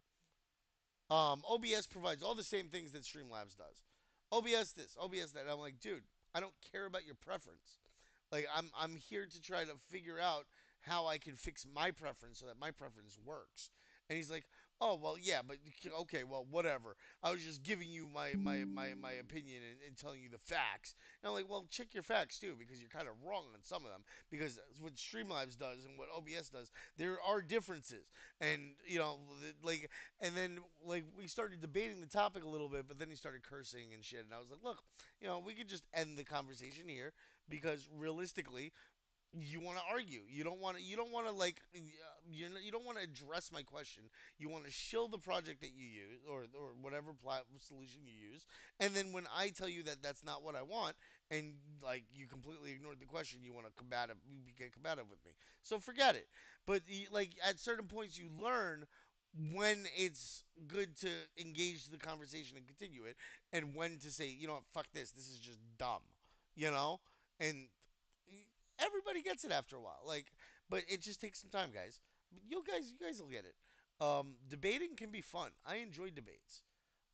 OBS provides all the same things that Streamlabs does. OBS this, OBS that. I'm like, dude, I don't care about your preference. Like I'm here to try to figure out how I can fix my preference so that my preference works. And he's like, "Oh well, yeah, but okay, well, whatever. I was just giving you my opinion and telling you the facts." And I'm like, "Well, check your facts too, because you're kind of wrong on some of them. Because what Streamlabs does and what OBS does, there are differences. And like, and then like we started debating the topic a little bit, but then he started cursing and shit. And I was like, look, we could just end the conversation here because realistically, you want to argue. You don't want to like you don't want to address my question. You want to shill the project that you use or whatever solution you use. And then when I tell you that that's not what I want and like you completely ignored the question, you want to combative you get combative with me. So forget it. But like at certain points you learn when it's good to engage the conversation and continue it and when to say, you know what, fuck this. This is just dumb. You know? And everybody gets it after a while. Like, but it just takes some time, guys. You guys will get it. Debating can be fun. I enjoy debates.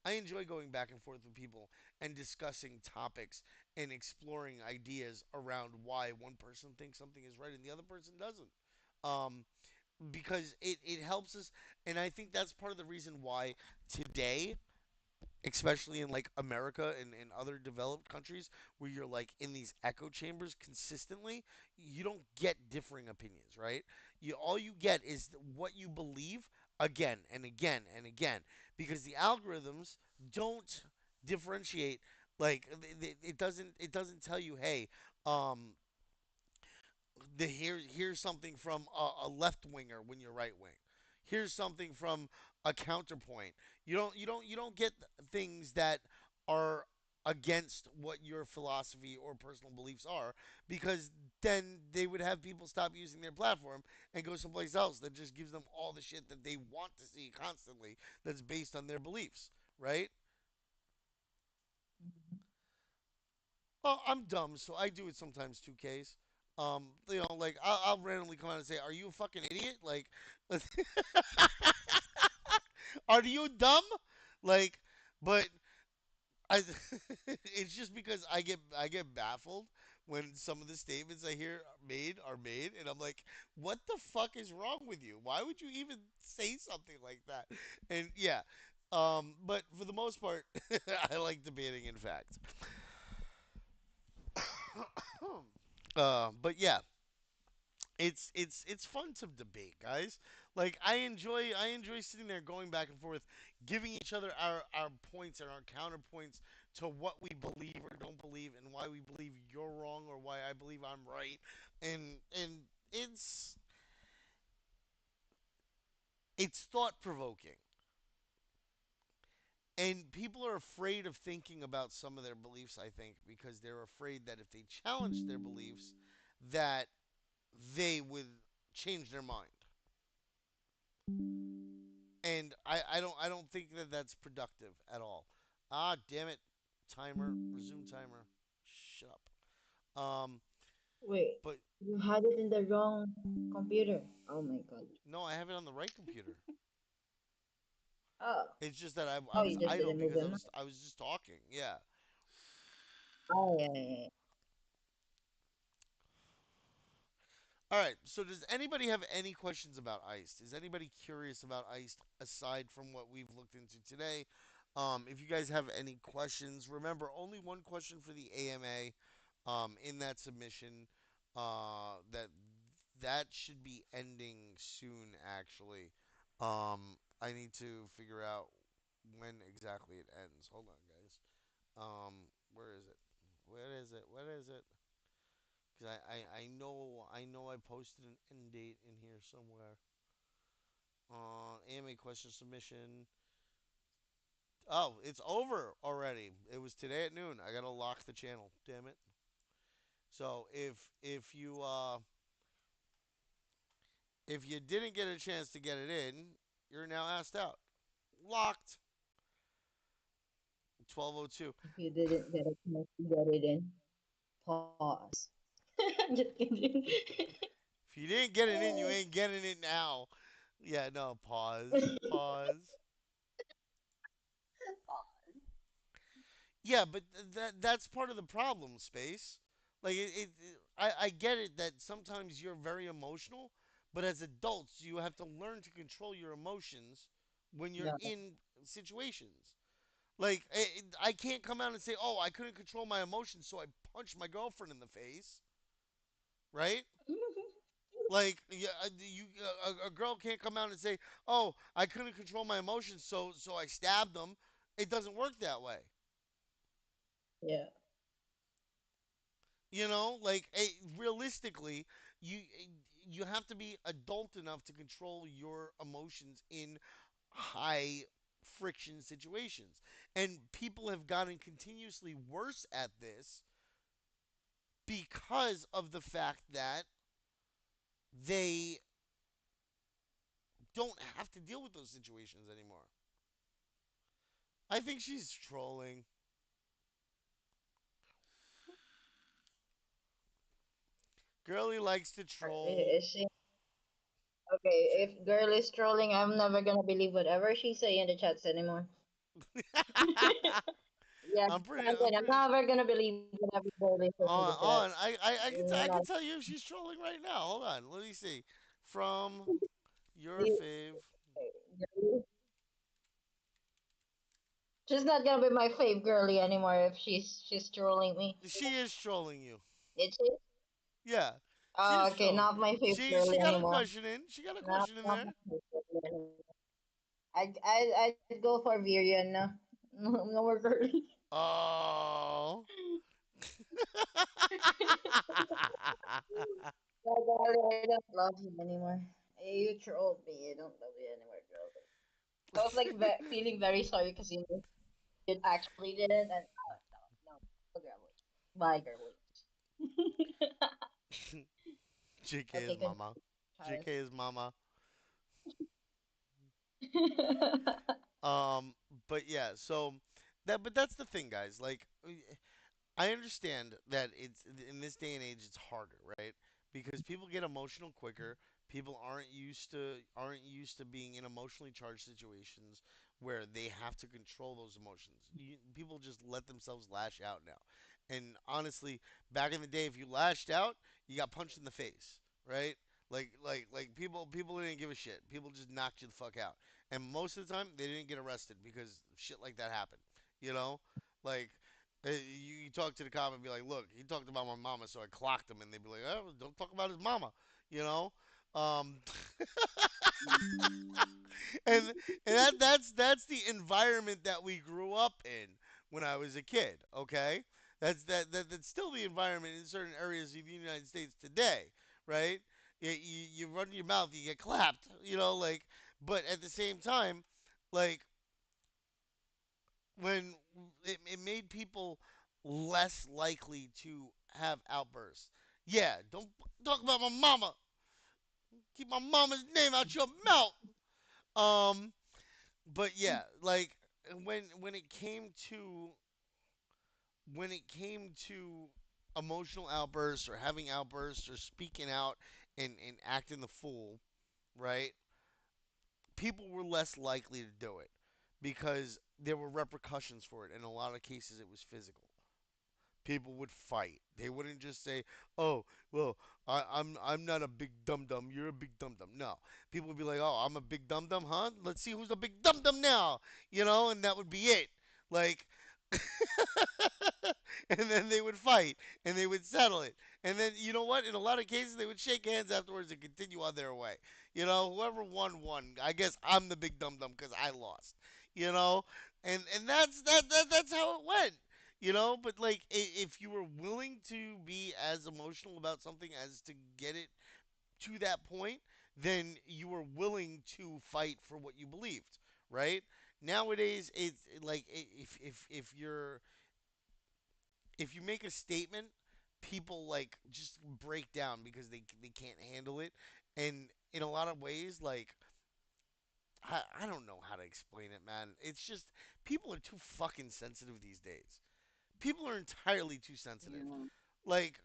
I enjoy going back and forth with people and discussing topics and exploring ideas around why one person thinks something is right and the other person doesn't. Um, because it helps us, and I think that's part of the reason why today, especially in like America and other developed countries where you're like in these echo chambers consistently, you don't get differing opinions, right? You all you get is what you believe again and again and again because the algorithms don't differentiate. Like it doesn't tell you, hey, um here's something from a left winger when you're right wing. Here's something from a counterpoint. You don't get things that are against what your philosophy or personal beliefs are because then they would have people stop using their platform and go someplace else that just gives them all the shit that they want to see constantly that's based on their beliefs, right? Well, I'm dumb, so I do it sometimes. 2Ks. Like I'll randomly come out and say, "Are you a fucking idiot?" Like, are you dumb? Like, but I, it's just because I get baffled when some of the statements I hear made, and I'm like, "What the fuck is wrong with you? Why would you even say something like that?" And yeah, but for the most part, I like debating. In fact, but yeah, it's fun to debate, guys. Like I enjoy sitting there going back and forth, giving each other our points and our counterpoints to what we believe or don't believe, and why we believe you're wrong or why I believe I'm right, and it's thought provoking. And people are afraid of thinking about some of their beliefs, I think, because they're afraid that if they challenge their beliefs, that they would change their mind. And I don't think that that's productive at all. Ah, damn it! Timer, resume timer. Shut up. Wait, But you had it in the wrong computer. Oh my god. no, I have it on the right computer. Oh, It's just that I oh, was you just idle didn't move because I him. was I was just talking. Yeah. Oh yeah, yeah, yeah. All right. So does anybody have any questions about ICE? Is anybody curious about ICE aside from what we've looked into today? If you guys have any questions, remember only one question for the AMA. In that submission, that should be ending soon. Actually, I need to figure out when exactly it ends. Hold on, guys. Where is it? Where is it? What is it? Because I know I posted an end date in here somewhere. AMA question submission. Oh, it's over already. It was today at noon. I gotta lock the channel. Damn it. So if you didn't get a chance to get it in, you're now asked out. Locked. 12:02. If you didn't get a chance to get it in, pause. Just kidding. If you didn't get it in, you ain't getting it now. Yeah, no. Pause. Pause. Yeah, but that's part of the problem, space. Like I get it that sometimes you're very emotional, but as adults, you have to learn to control your emotions when you're No. in situations. Like I can't come out and say, "Oh, I couldn't control my emotions, so I punched my girlfriend in the face." Right? Like yeah, a girl can't come out and say, "Oh, I couldn't control my emotions, so I stabbed them." It doesn't work that way. Yeah. Like realistically, you have to be adult enough to control your emotions in high friction situations. And people have gotten continuously worse at this because of the fact that they don't have to deal with those situations anymore. I think she's trolling. Girlie likes to troll. Is she okay? She, If girl is trolling, I'm never gonna believe whatever she say in the chats anymore. Yeah, I'm pretty. I'm Brandon, I'm pretty. never gonna believe whenever Goldie says On, that. on. I can No, tell you she's trolling right now. Hold on. Let me see. From your you- fave. she's not gonna be my fave girly anymore if she's trolling me. She is trolling you. Did she? Yeah, she is Okay, trolling. not my fave She girly got a anymore. question in. She got a No, question in not there. my fave girly anymore. I'd go for Virion now. No, no more girly. Oh. No, girly, I don't love you anymore. Hey, you trolled me. I don't love you anymore, girly. I was like feeling very sorry because you actually did it, and no, no, girly. Bye, girly. JK Okay, is continue, mama. Charles. JK is mama. Um, but yeah, so but that's the thing, guys. Like, I understand that it's in this day and age it's harder, right? Because people get emotional quicker. People aren't used to being in emotionally charged situations where they have to control those emotions. People just let themselves lash out now. And honestly, back in the day, if you lashed out, you got punched in the face, right? Like people didn't give a shit. People just knocked you the fuck out. And most of the time, they didn't get arrested because shit like that happened. You know, like you talk to the cop and be like, "Look, he talked about my mama, so I clocked him," and they'd be like, "Oh, don't talk about his mama," you know. Um, and that's the environment that we grew up in when I was a kid. Okay, that's still the environment in certain areas of the United States today, right? You run your mouth, you get clapped, like. But at the same time, like when it made people less likely to have outbursts. Yeah, don't talk about my mama. Keep my mama's name out your mouth. Um, but yeah, like when it came to emotional outbursts or having outbursts or speaking out and acting the fool, right? People were less likely to do it because there were repercussions for it. In a lot of cases, it was physical. People would fight. They wouldn't just say, "Oh, well, I'm not a big dum dum. You're a big dum dum." No, people would be like, "Oh, I'm a big dum dum, huh? Let's see who's a big dum dum now," and that would be it. Like, and then they would fight and they would settle it. And then you know what? In a lot of cases, they would shake hands afterwards and continue on their way. Whoever won. I guess I'm the big dum dum because I lost. You know, and that's how it went. But like if you were willing to be as emotional about something as to get it to that point, then you were willing to fight for what you believed, right? Nowadays, it's like if you make a statement, people like just break down because they can't handle it, and in a lot of ways, like I don't know how to explain it, man. It's just people are too fucking sensitive these days. People are entirely too sensitive. Yeah. Like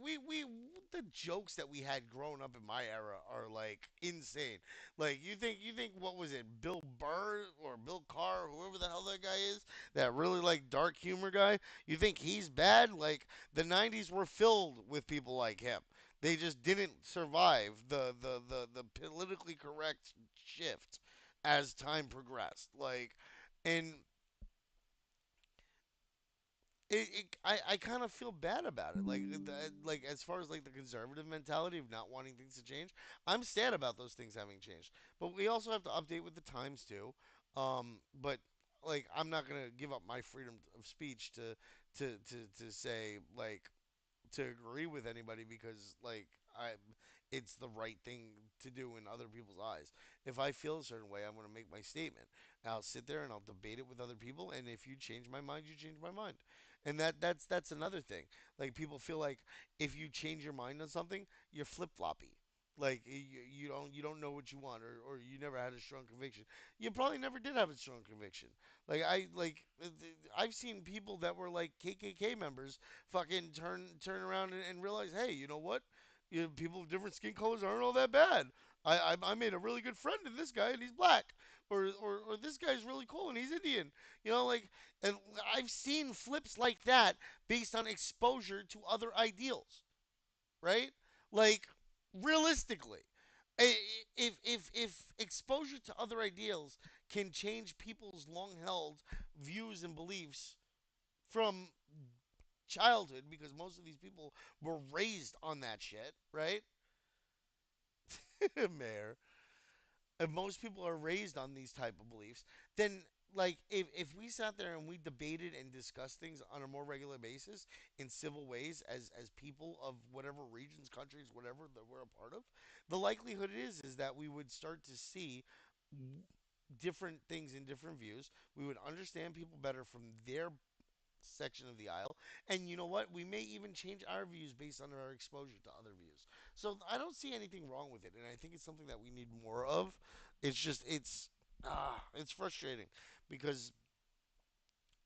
we the jokes that we had growing up in my era are like insane. Like you think what was it, Bill Burr or Bill Carr, whoever the hell that guy is, that really like dark humor guy? You think he's bad? Like the '90s were filled with people like him. They just didn't survive the politically correct shift as time progressed. And I kind of feel bad about it. Like as far as like the conservative mentality of not wanting things to change, I'm sad about those things having changed. But we also have to update with the times too. But like I'm not gonna give up my freedom of speech to say like to agree with anybody because like it's the right thing to do in other people's eyes. If I feel a certain way, I'm going to make my statement. I'll sit there and I'll debate it with other people, and if you change my mind, you change my mind. And that's another thing. Like people feel like if you change your mind on something, you're flip-floppy. Like you don't know what you want, or you never had a strong conviction. You probably never did have a strong conviction. I've seen people that were like KKK members fucking turn around and realize, hey, you know what? People of different skin colors aren't all that bad. I made a really good friend in this guy and he's black, or this guy's really cool and he's Indian. You know, like, and I've seen flips like that based on exposure to other ideals, right? Like, realistically, if exposure to other ideals can change people's long held views and beliefs from childhood, because most of these people were raised on that shit, right? Mayor. If most people are raised on these type of beliefs, then, like, if we sat there and we debated and discussed things on a more regular basis in civil ways as people of whatever regions, countries, whatever that we're a part of, the likelihood is that we would start to see different things in different views. We would understand people better from their section of the aisle. And you know what? We may even change our views based on our exposure to other views. So I don't see anything wrong with it, and I think it's something that we need more of. It's just it's frustrating because,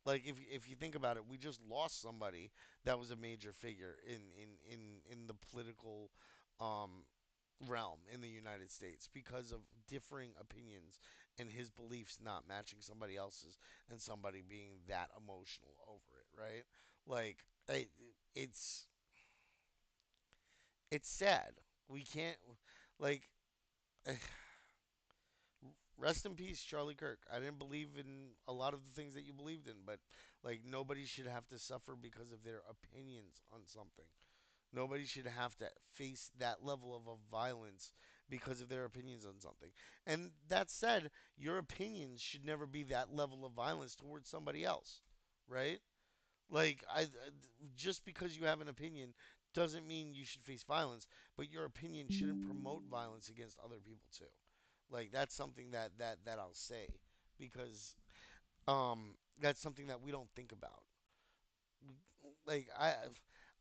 like, if you think about it, we just lost somebody that was a major figure in the political um realm in the United States because of differing opinions and his beliefs not matching somebody else's, and somebody being that emotional over it, right? Like, it's it's sad. We can't, like, rest in peace, Charlie Kirk. I didn't believe in a lot of the things that you believed in, but, like, nobody should have to suffer because of their opinions on something. Nobody should have to face that level of a violence because of their opinions on something. And that said, your opinions should never be that level of violence towards somebody else, right? Like, just because you have an opinion doesn't mean you should face violence, but your opinion shouldn't promote violence against other people too. Like, that's something that I'll say, because that's something that we don't think about. Like,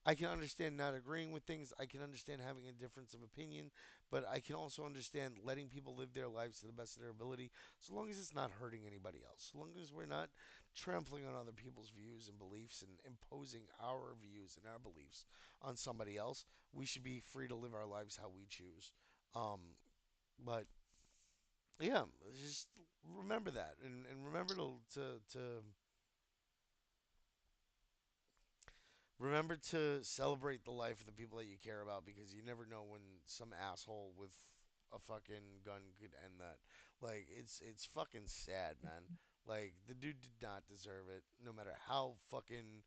I can understand not agreeing with things. I can understand having a difference of opinion, but I can also understand letting people live their lives to the best of their ability, so long as it's not hurting anybody else. So long as we're not trampling on other people's views and beliefs and imposing our views and our beliefs on somebody else, we should be free to live our lives how we choose. But yeah, just remember that, and remember to celebrate the life of the people that you care about, because you never know when some asshole with a fucking gun could end that. Like, it's fucking sad, man. Like, the dude did not deserve it, no matter how fucking,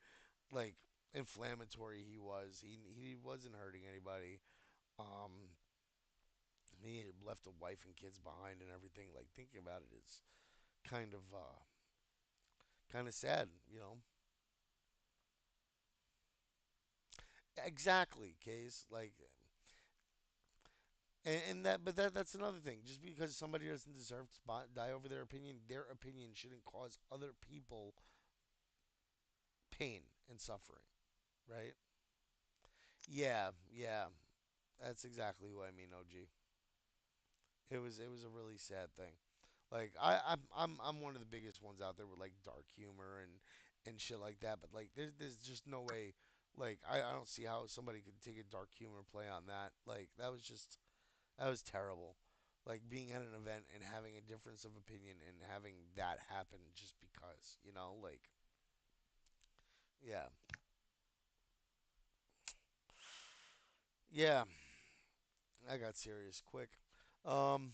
like, inflammatory he was. He wasn't hurting anybody. Um he had left a wife and kids behind and everything. Like, thinking about it is kind of kind of sad, you know. Exactly, case like, and that, but that's another thing. Just because somebody doesn't deserve to die over their opinion shouldn't cause other people pain and suffering, right? Yeah, yeah, that's exactly what I mean, OG. It was a really sad thing. Like, I'm one of the biggest ones out there with, like, dark humor and shit like that. But, like, there's just no way. Like, I don't see how somebody could take a dark humor play on that. Like, that was terrible. Like, being at an event and having a difference of opinion and having that happen just because, like, yeah, yeah, I got serious quick. Um,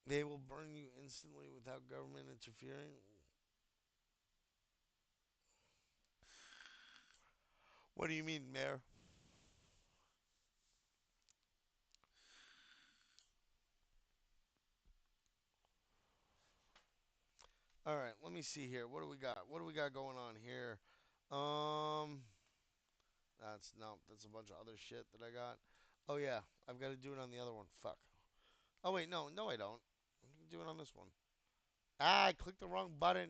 they will burn you instantly without government interfering. What do you mean, Mayor? All right, let me see here. What do we got? What do we got going on here? Um, that's a bunch of other shit that I got. Oh yeah, I've got to do it on the other one. Fuck. Oh wait, no, no, I don't. I can do it on this one. Ah, I clicked the wrong button.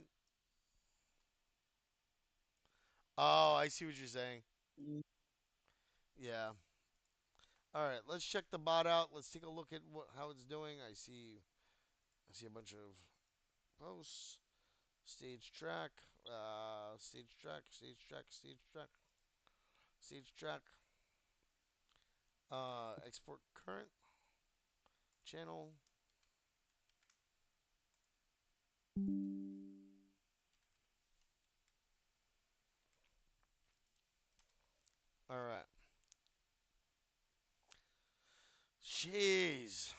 Oh, I see what you're saying. Yeah. All right, let's check the bot out. Let's take a look at how it's doing. I see a bunch of posts. Stage track. Stage track. Stage track. Stage track. Stage track. Export current channel. All right. Jeez.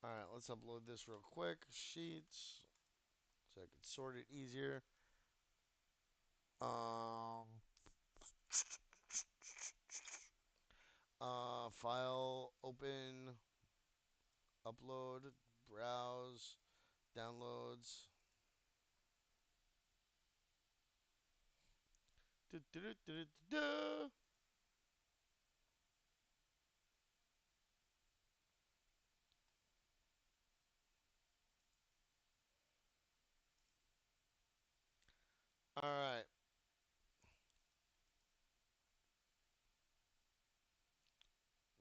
All right. Let's upload this real quick. Sheets, so I can sort it easier. Um. File. Open. Upload. Browse. Downloads. Du-du-du-du-du-du. All right.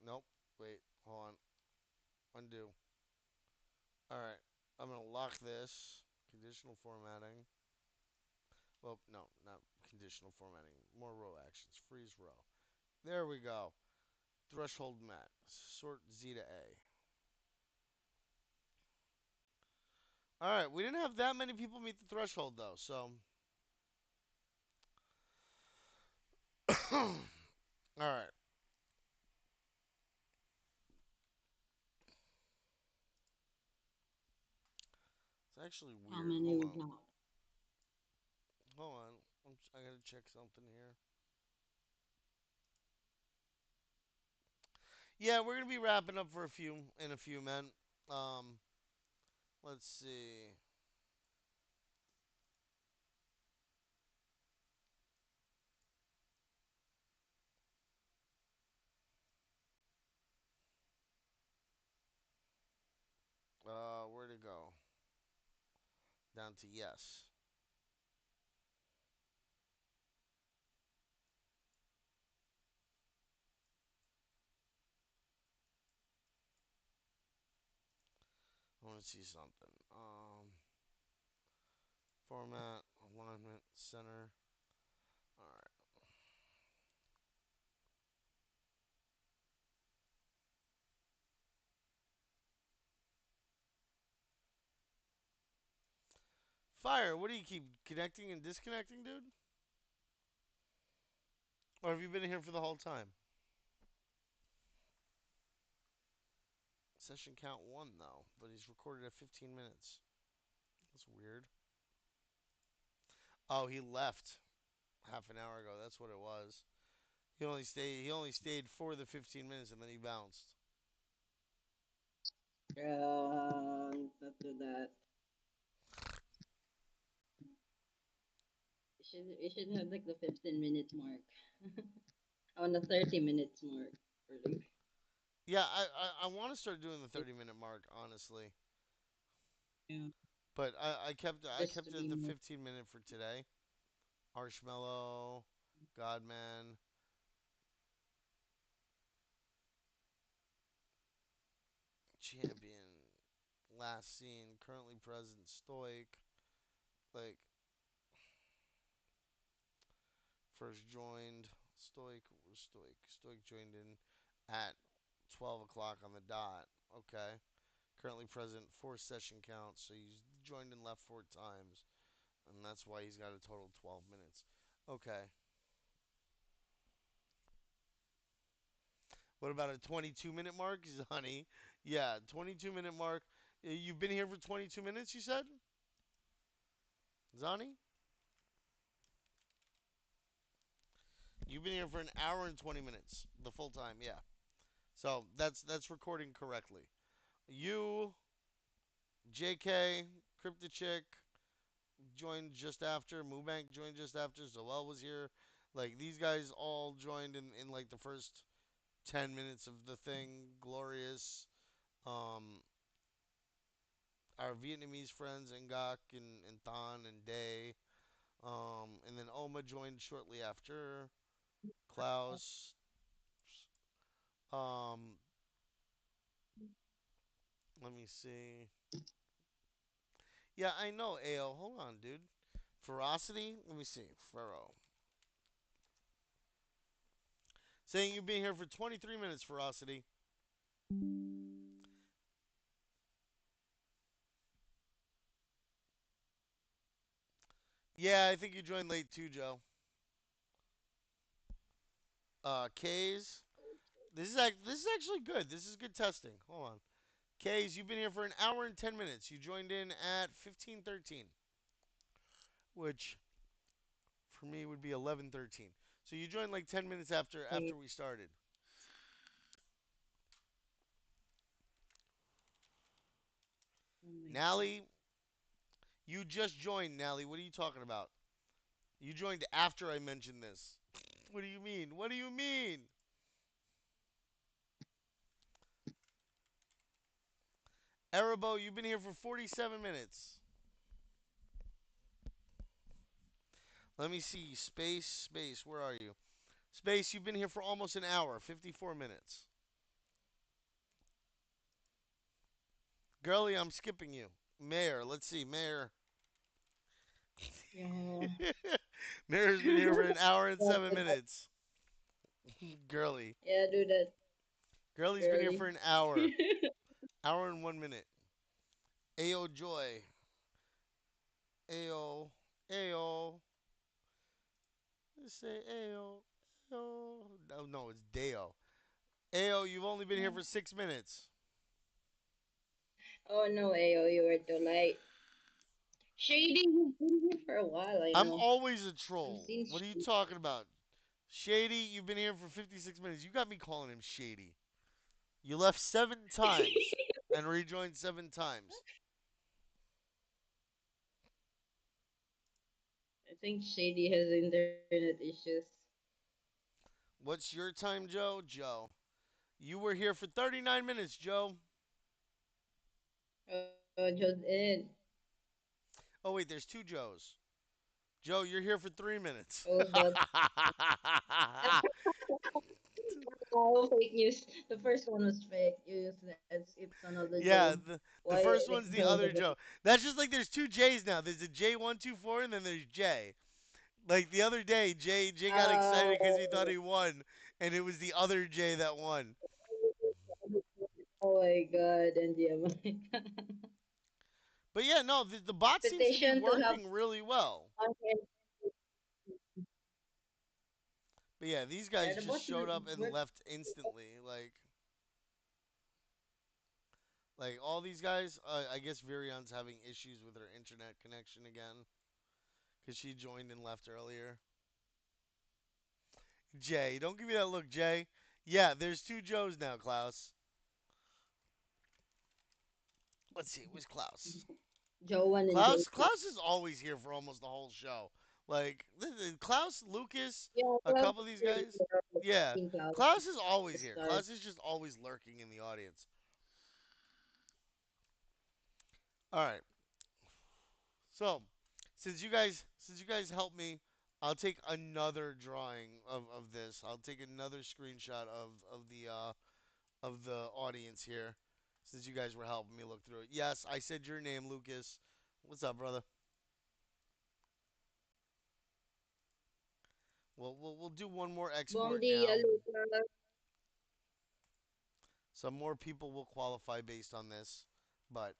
Nope. Wait. Hold on. Undo. All right. I'm gonna lock this. Conditional formatting. Well, no, not conditional formatting. More row actions. Freeze row. There we go. Threshold met. Sort Z to A. All right. We didn't have that many people meet the threshold though, so. All right. It's actually How weird. many Hold we on. got? Hold on. I gotta check something here. Yeah, we're gonna be wrapping up for a few, men. Um, let's see. Where'd it go? Down to yes. I want to see something. Format, alignment, center. All right. Fire. What do you keep connecting and disconnecting, dude? Or have you been here for the whole time? Session count one though, but he's recorded at 15 minutes. That's weird. Oh, he left half an hour ago. That's what it was. He only stayed for the 15 minutes and then he bounced. Not do that. We should have like the 15 minute mark. On the 30 minutes mark. Early. Yeah, I want to start doing the 30-minute mark, honestly. Yeah. But I Just kept to it at be the more. 15-minute for today. Marshmallow, Godman, Champion, Last Seen, Currently Present, Stoic. Like, first joined, Stoic joined in at 12 o'clock on the dot. Okay. Currently present, 4 session counts, so he's joined and left 4 times. And that's why he's got a total of 12 minutes. Okay. What about a 22-minute mark, honey? Yeah, 22-minute mark. You've been here for 22 minutes, you said? Zani? You've been here for an hour and 20 minutes, the full time, yeah. So that's recording correctly. You, JK, Cryptochick joined just after, Moobank joined just after, Zoel was here. Like these guys all joined in like the first 10 minutes of the thing. Glorious. Um, our Vietnamese friends Ngak and Than and Day. And then Oma joined shortly after. Klaus. Um, Let me see. Yeah, I know, AO. Hold on, dude. Ferocity? Let me see. Furrow. Saying you've been here for 23 minutes, Ferocity. Yeah, I think you joined late too, Joe. K's. This is actually good. This is good testing. Hold on. K's, you've been here for an hour and 10 minutes. You joined in at 15:13, which for me would be 11:13. So you joined like 10 minutes after Okay. we started. Oh my god. Nally, you just joined, Nally. What are you talking about? You joined after I mentioned this. What do you mean? What do you mean? Erebo, you've been here for 47 minutes. Let me see. Space, where are you? Space, you've been here for almost an hour, 54 minutes. Girly, I'm skipping you. Mayor, let's see. Mayor. Yeah. Mayor's been here for an hour and 7 minutes. Girly. Yeah, do that, Girly's been here for girly. an hour. Hour and 1 minute. Ayo Joy. Ayo. Ayo. Let's say Ayo. Ayo. No, no, it's Deo. Ayo, you've only been here for 6 minutes. Oh no, Ayo, you were too late. Shady, you've been here for a while, I I'm know. always a I've troll. seen What are you Shady. talking about? Shady, you've been here for 56 minutes. You got me calling him Shady. You left 7 times and rejoined 7 times. I think Shady has internet issues. What's your time, Joe? Joe. You were here for 39 minutes, Joe. Just in. Oh, wait, there's two Joes. Joe, you're here for 3 minutes. Oh, that's all fake news. The first one was fake news. It's another Joe. Yeah, the Why first they one's the Joe other the Joe. That's just like there's two J's now. There's a J124 and then there's J. Like the other day, J got excited because he thought Oh, he won, and it was the other J that won. oh my god, and yeah, my god. But yeah, no, the bot seems to be Petition to have working really well. content. But yeah, these Yeah, guys the just bots showed up and work. left instantly. Like all these guys, I guess Virion's having issues with her internet connection again because she joined and left earlier. Jay, don't give me that look, Jay. Yeah, there's two Joes now, Klaus. Let's see, it was Klaus. Joe 1 and Joe Klaus 2. Klaus is always here for almost the whole show. Like Klaus, Lucas, Yeah, a well, couple of these guys. Yeah, King Cloud Klaus is always here. start. Klaus is just always lurking in the audience. All right. So, since you guys helped me, I'll take another drawing of this. I'll take another screenshot of the audience here, since you guys were helping me look through it. Yes, I said your name, Lucas. What's up, brother? Well, we'll do one more Bomb export the now. Luca. Some more people will qualify based on this, but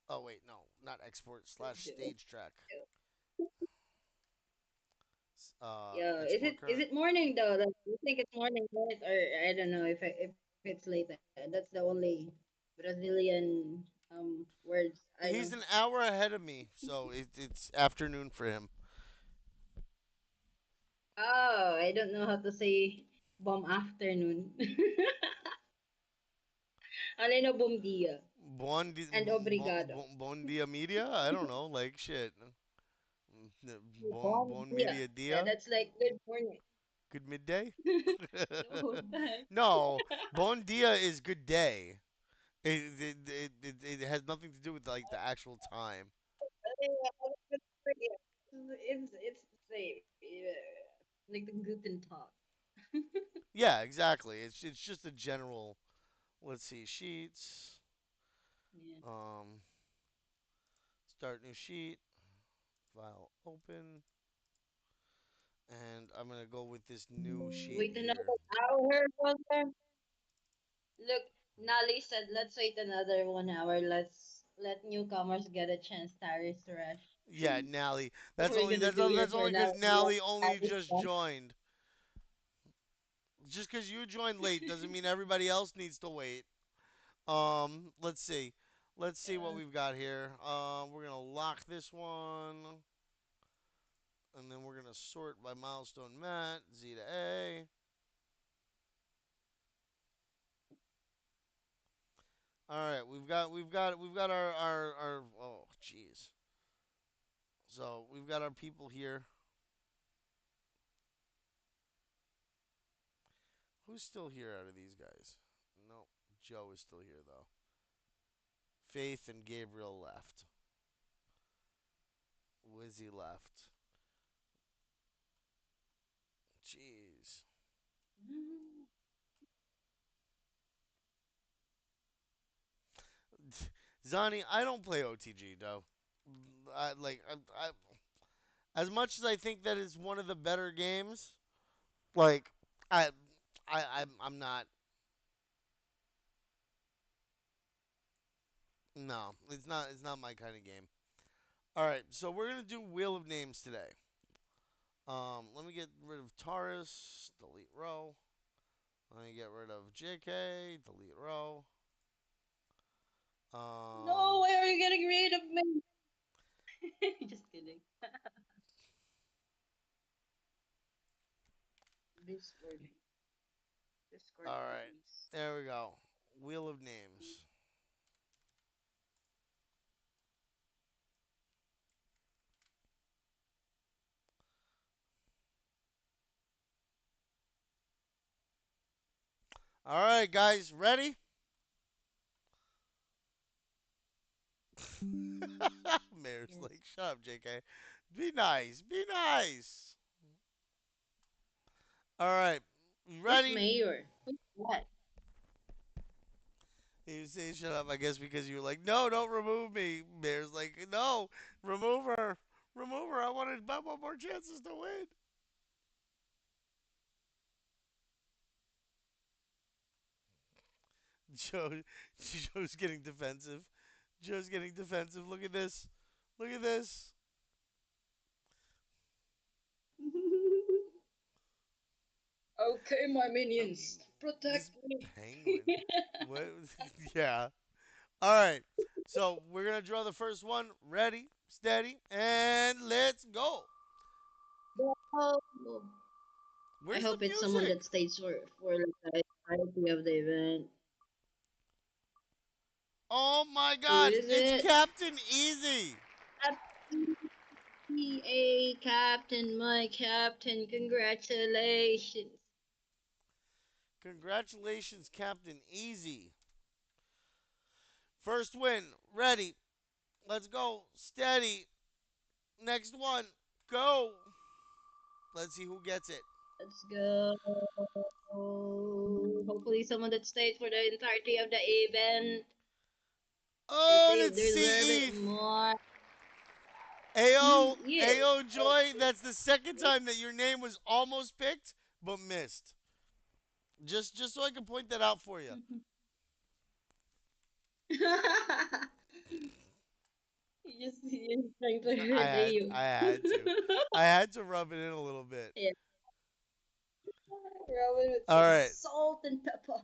oh wait, no, not export slash stage track. Yeah, Export is current. it morning though? Like, you think it's morning, right? Or I don't know if it's late. That's the only Brazilian words I know. He's an hour ahead of me, so it's afternoon for him. Oh, I don't know how to say bomb afternoon. All I know bom dia Bon, and obrigado. bon dia media? I don't know, like shit. Bom Bon dia. media Yeah, dia? that's like good morning. Good midday? No, that. No, bon dia is good day. It has nothing to do with like the actual time. It's the same. Yeah. Like the Guten Tag. Yeah, exactly. It's just a general. Let's see sheets. Yeah. Um, Start new sheet, file open, and I'm gonna go with this new sheet Wait here. another hour, brother. Look, Nali said, let's wait another 1 hour. Let's let newcomers get a chance to refresh. Yeah, Nally. That's We're only gonna do here that's for only an hour. because Nally only just joined. Just because you joined late doesn't mean everybody else needs to wait. Let's see. Let's see what Yeah. we've got here. We're gonna lock this one, and then we're gonna sort by milestone met Z to A. All right, we've got our oh jeez. So we've got our people here. Who's still here out of these guys? No, Joe is still here though. Faith and Gabriel left. Wizzy left. Jeez. Zani, I don't play OTG though. As much as I think that is one of the better games, like I I'm not. No, it's not my kind of game. All right, so we're gonna do Wheel of Names today. Let me get rid of Taurus, delete row. Let me get rid of JK, delete row. No, Um, why are you getting rid of me? Just kidding. Discord. Discord, all right, please. there we go. Wheel of Names. All right, guys, ready? Mayor's Yes. like, shut up, JK. Be nice. Be nice. All right. You Who's ready? mayor? Who's what? You say shut up, I guess, because you're like, no, don't remove me. Mayor's like, no, remove her. Remove her. I wanted one more chances to win. Joe, Joe's getting defensive. Joe's getting defensive. Look at this. Look at this. Okay, my Um, minions, this protect me. penguin. What? Yeah. All right. So we're gonna draw the first one. Ready, steady, and let's go. No. I Where's the hope it's someone music? that stays for like, the entirety of the event. Oh my Who God! is It's it? Captain Easy. FPA Captain, my Captain, congratulations. Congratulations, Captain Easy. First win. Ready. Let's go. Steady. Next one. Go. Let's see who gets it. Let's go. Hopefully someone that stays for the entirety of the event. Oh, They that's deserve it Seeth. more. Ayo, Yeah. Ayo Joy. That's the second time that your name was almost picked but missed. Just so I can point that out for you. You're trying to I hurt had you. I had to. I had to rub it in a little bit. Yeah. Robin with All some right. salt and pepper.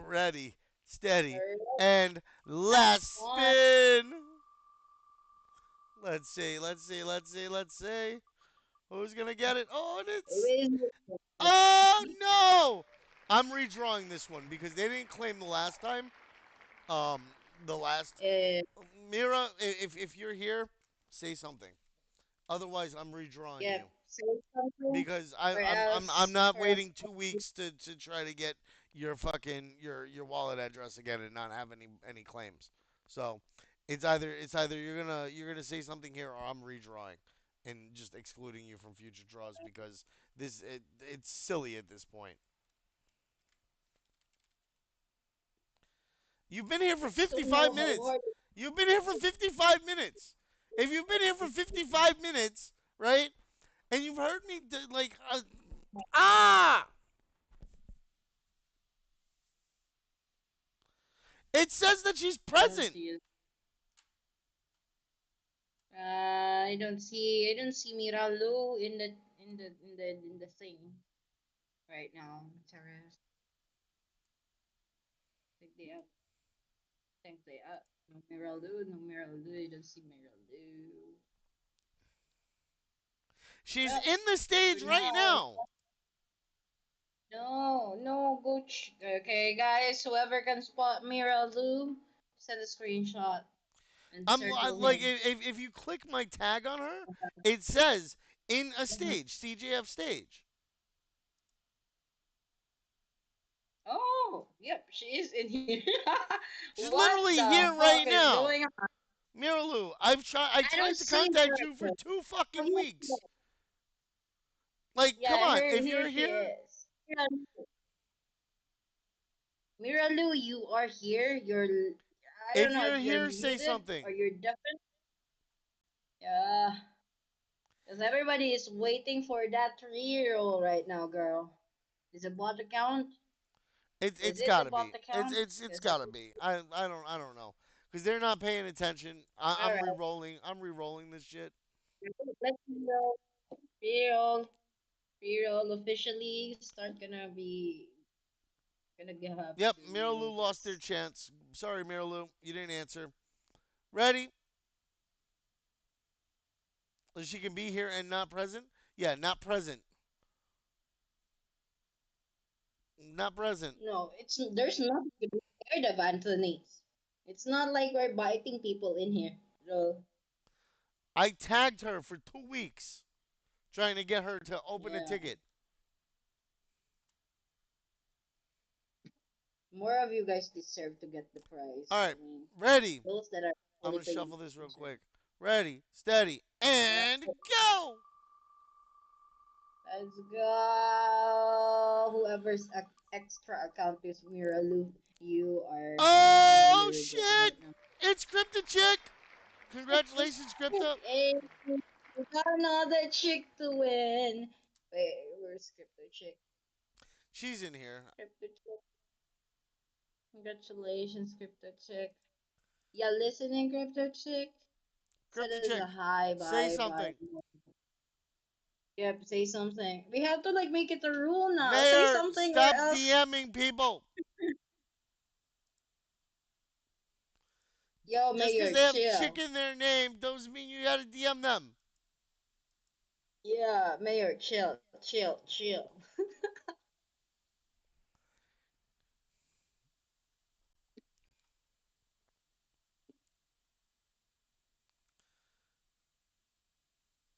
Ready, steady, Alright, and last one. spin. Let's see. Who's gonna get it? Oh, and it's With oh no! I'm redrawing this one because they didn't claim the last time. The last uh, Mira, if you're here, say something. Otherwise, I'm redrawing yeah, you say something because or I'm else not waiting 2 weeks to try to get your fucking your wallet address again and not have any claims. So it's either you're gonna say something here or I'm redrawing and just excluding you from future draws because it's silly at this point. You've been here for I don't 55 know how minutes. hard. You've been here for 55 minutes. If you've been here for 55 minutes, right, and you've heard me like, ah, it says that she's I don't present. see it. I don't see Miralu in the thing right now. Terrace. Think they up. Think they up. No Miralu. No Miralu. I don't see Miralu. She's Well, in the stage for right now. now. No, no, Gooch. Okay, guys, whoever can spot Miralu, send a screenshot and circle Like, him. if you click my tag on her, it says in a stage, CJF stage. Oh, yep, she is in here. She's What literally the here fuck right is now. going on? Miralu, I I don't tried to see contact her. you for two Oh, fucking yes, weeks. Like, come yeah, on. here, If here you're she here, is. Miralu, you are here. I if don't know you're if you're here, say muted something. or you're deafened. Yeah, because everybody is waiting for that 3-year-old right now, girl. Is it bot account? Is It's it the gotta bot be. account? It's Because if gotta be. I don't know. Because they're not paying attention. all I'm right, re-rolling. I'm re-rolling this shit. let's roll. 3-year-old, 3-year-old officially start gonna have Yep, to Miralu reroll lost their this. chance. Sorry, Miralu, you didn't answer. Ready? She can be here and not present. Yeah, not present. Not present. No, it's there's nothing to be scared of, Anthony. It's not like we're biting people in here. So I tagged her for 2 weeks trying to get her to open a yeah, ticket. more of you guys deserve to get the All prize. right, I mean, ready. those that are I'm only gonna paying shuffle this real attention. quick. Ready, steady, and go. Let's go. Whoever's extra account is Miralu, you are highly Oh regretting shit! right now. It's Crypto Chick. Congratulations, Crypto. Hey, we got another chick to win. Wait, where's Crypto Chick? She's in here. Crypto Chick. Congratulations, Crypto Chick. Yeah, listening, Crypto Chick. Send Crypto us Chick, a hi, say bye, bye. something. Yep, say something. We have to like make it a rule now. Say Mayor, something or stop else. DMing people. Yo, Just because Mayor, they have chick chill. in their name doesn't mean you gotta DM them. Yeah, Mayor, chill, chill, chill.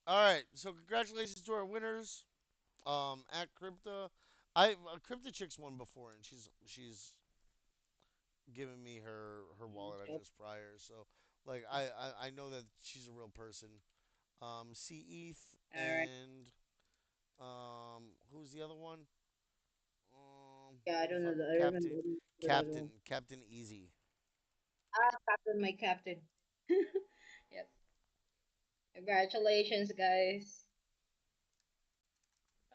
All right, so congratulations to our winners. At Crypto, Crypto Chick's won before, and she's given me her wallet Yep. address prior. So like I know that she's a real person. C ETH All right. and who's the other one? Yeah, I Who the don't know. fuck? I remember the other one. Captain Easy. Ah, Captain, my captain. Yep. Congratulations, guys.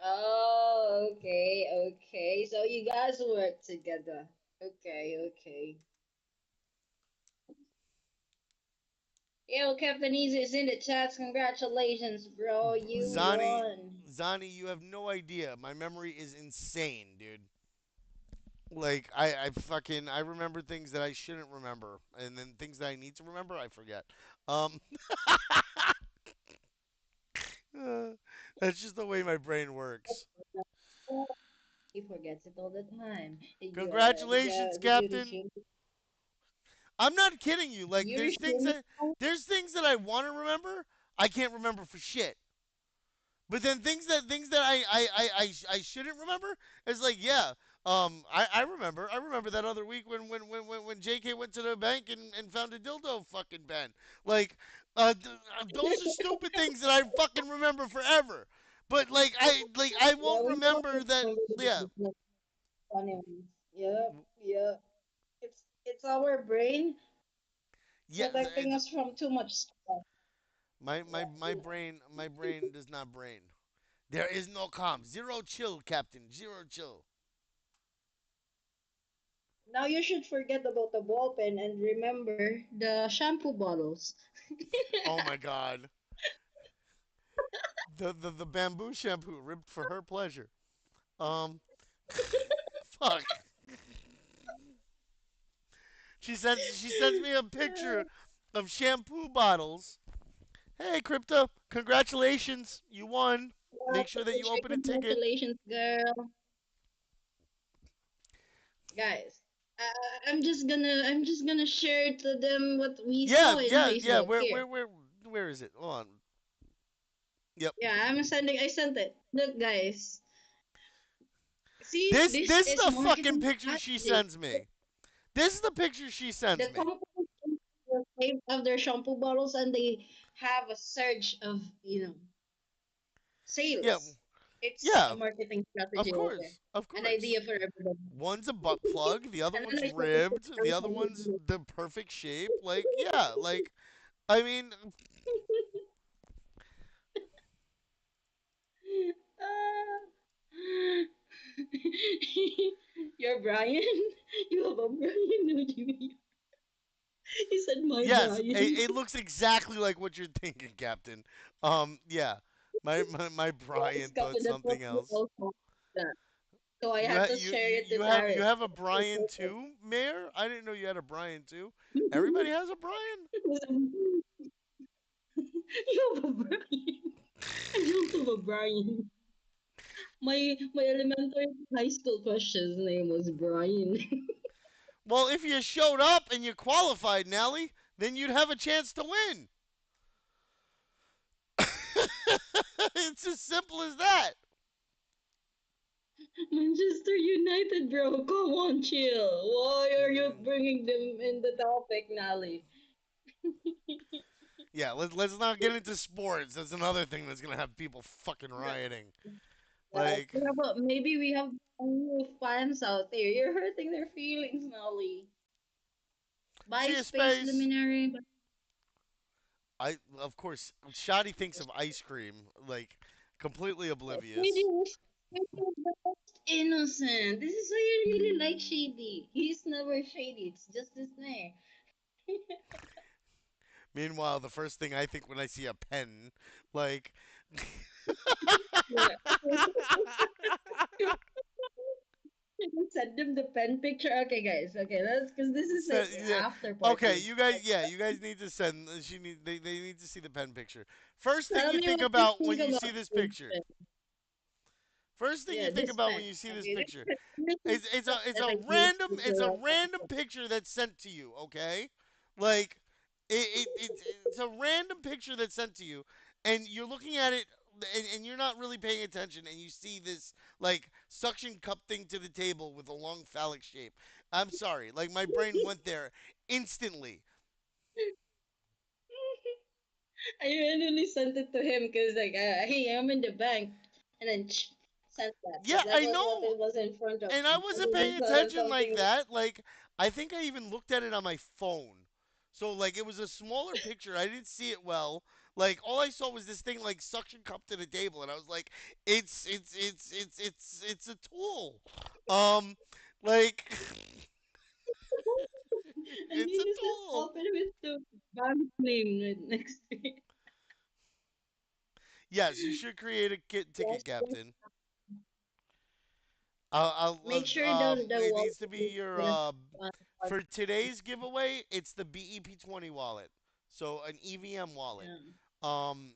Oh, okay, okay. So you guys work together. Okay, okay. Yo, Captain Easy is in the chats. Congratulations, bro. You Zani won. Zani, you have no idea. My memory is insane, dude. Like I fucking I remember things that I shouldn't remember, and then things that I need to remember I forget. Um, uh, that's just the way my brain works. He forgets it all the time. Congratulations, Did you Captain. resume? I'm not kidding you. Like You resume? there's things that I want to remember, I can't remember for shit. But then things that I shouldn't remember is like, yeah, I remember that other week when JK went to the bank and found a dildo fucking pen. Like those are stupid things that I fucking remember forever. But I Yeah, won't we don't remember that. remember Yeah, the funny ones. Yep, yep. It's It's our brain Yeah, protecting us from too much stress. my brain does not brain. There is no calm. Zero chill, Captain. Zero chill. Now you should forget about the ball pen and remember the shampoo bottles. Oh my god. The bamboo shampoo ripped for her pleasure. Um fuck. She sends me a picture of shampoo bottles. Hey Crypto, congratulations. You won. Yeah, Make sure that you open a ticket. congratulations, girl. Guys, I'm just gonna share to them what we Yeah, saw in yeah, yeah. Facebook here. Where is it? Hold on. Yep. Yeah, I sent it. Look, guys. See, This this this is is the fucking marketing picture she strategy. sends me. This is the picture she The sends me. company of their shampoo bottles and they have a surge of, Yeah, sales. It's a yeah. marketing Of strategy right there. course, of An idea course. for everybody. One's a butt plug. The other And then one's I sent it to ribbed. The other one's the perfect shape. Like, yeah. Like, I mean, Ah. You're Brian? You have a Brian? No, Jimmy. He said, my yes. Brian. It looks exactly like what you're thinking, Captain. Yeah. My It's Brian thought confident what something you else. also that. So I You had ha- to share it to you Paris. have a Brian too, Mayor? I didn't know you had a Brian too. Everybody has a Brian. You have a Brian. I don't have a Brian. My elementary high school crush's name was Brian. Well, if you showed up and you qualified, Nelly, then you'd have a chance to win. It's as simple as that. Manchester United, bro. Come on, chill. Why are you Mm, bringing them in the topic, Nally? yeah, let's not get into sports. That's another thing that's gonna have people fucking rioting. Yeah, Like, maybe we have new fans out there. You're hurting their feelings, Nolly. see Buy a space space. luminary. I of course, Shoddy thinks of ice cream, like completely Shady oblivious. is the most innocent. This is why you really like Shady. He's never shady. It's just his name. Meanwhile, the first thing I think when I see a pen, like, Yeah. Send him the pen picture. Okay, guys. Okay, let's because this is so, like yeah. after Okay, party. you guys, yeah, you guys need to send. They need to see the pen picture. First thing Tell you me think what you about when think you about see this this picture. pen. First thing you Yeah, think this about when pen. you see this Okay, picture. this is It's a pathetic random it's a girl. random picture that's sent to you, okay? Like it's a random picture that's sent to you, and you're looking at it, and you're not really paying attention, and you see this like suction cup thing to the table with a long phallic shape. I'm sorry, like my brain went there instantly. I randomly sent it to him because like, hey, I'm in the bank, and then sent that Yeah, because that I was what know, it was in front of and I me. I wasn't didn't paying tell him attention like something. that. Like I think I even looked at it on my phone. So like it was a smaller picture. I didn't see it well. Like all I saw was this thing like suction cup to the table, and I was like, it's a tool. Um, like And it's he a just tool. open with the bank name right next to it. Yes, you should create a ticket, Yes, Captain. make sure the It wallet needs to be is your with for today's giveaway. It's the BEP20 wallet, so an EVM wallet. yeah. Um,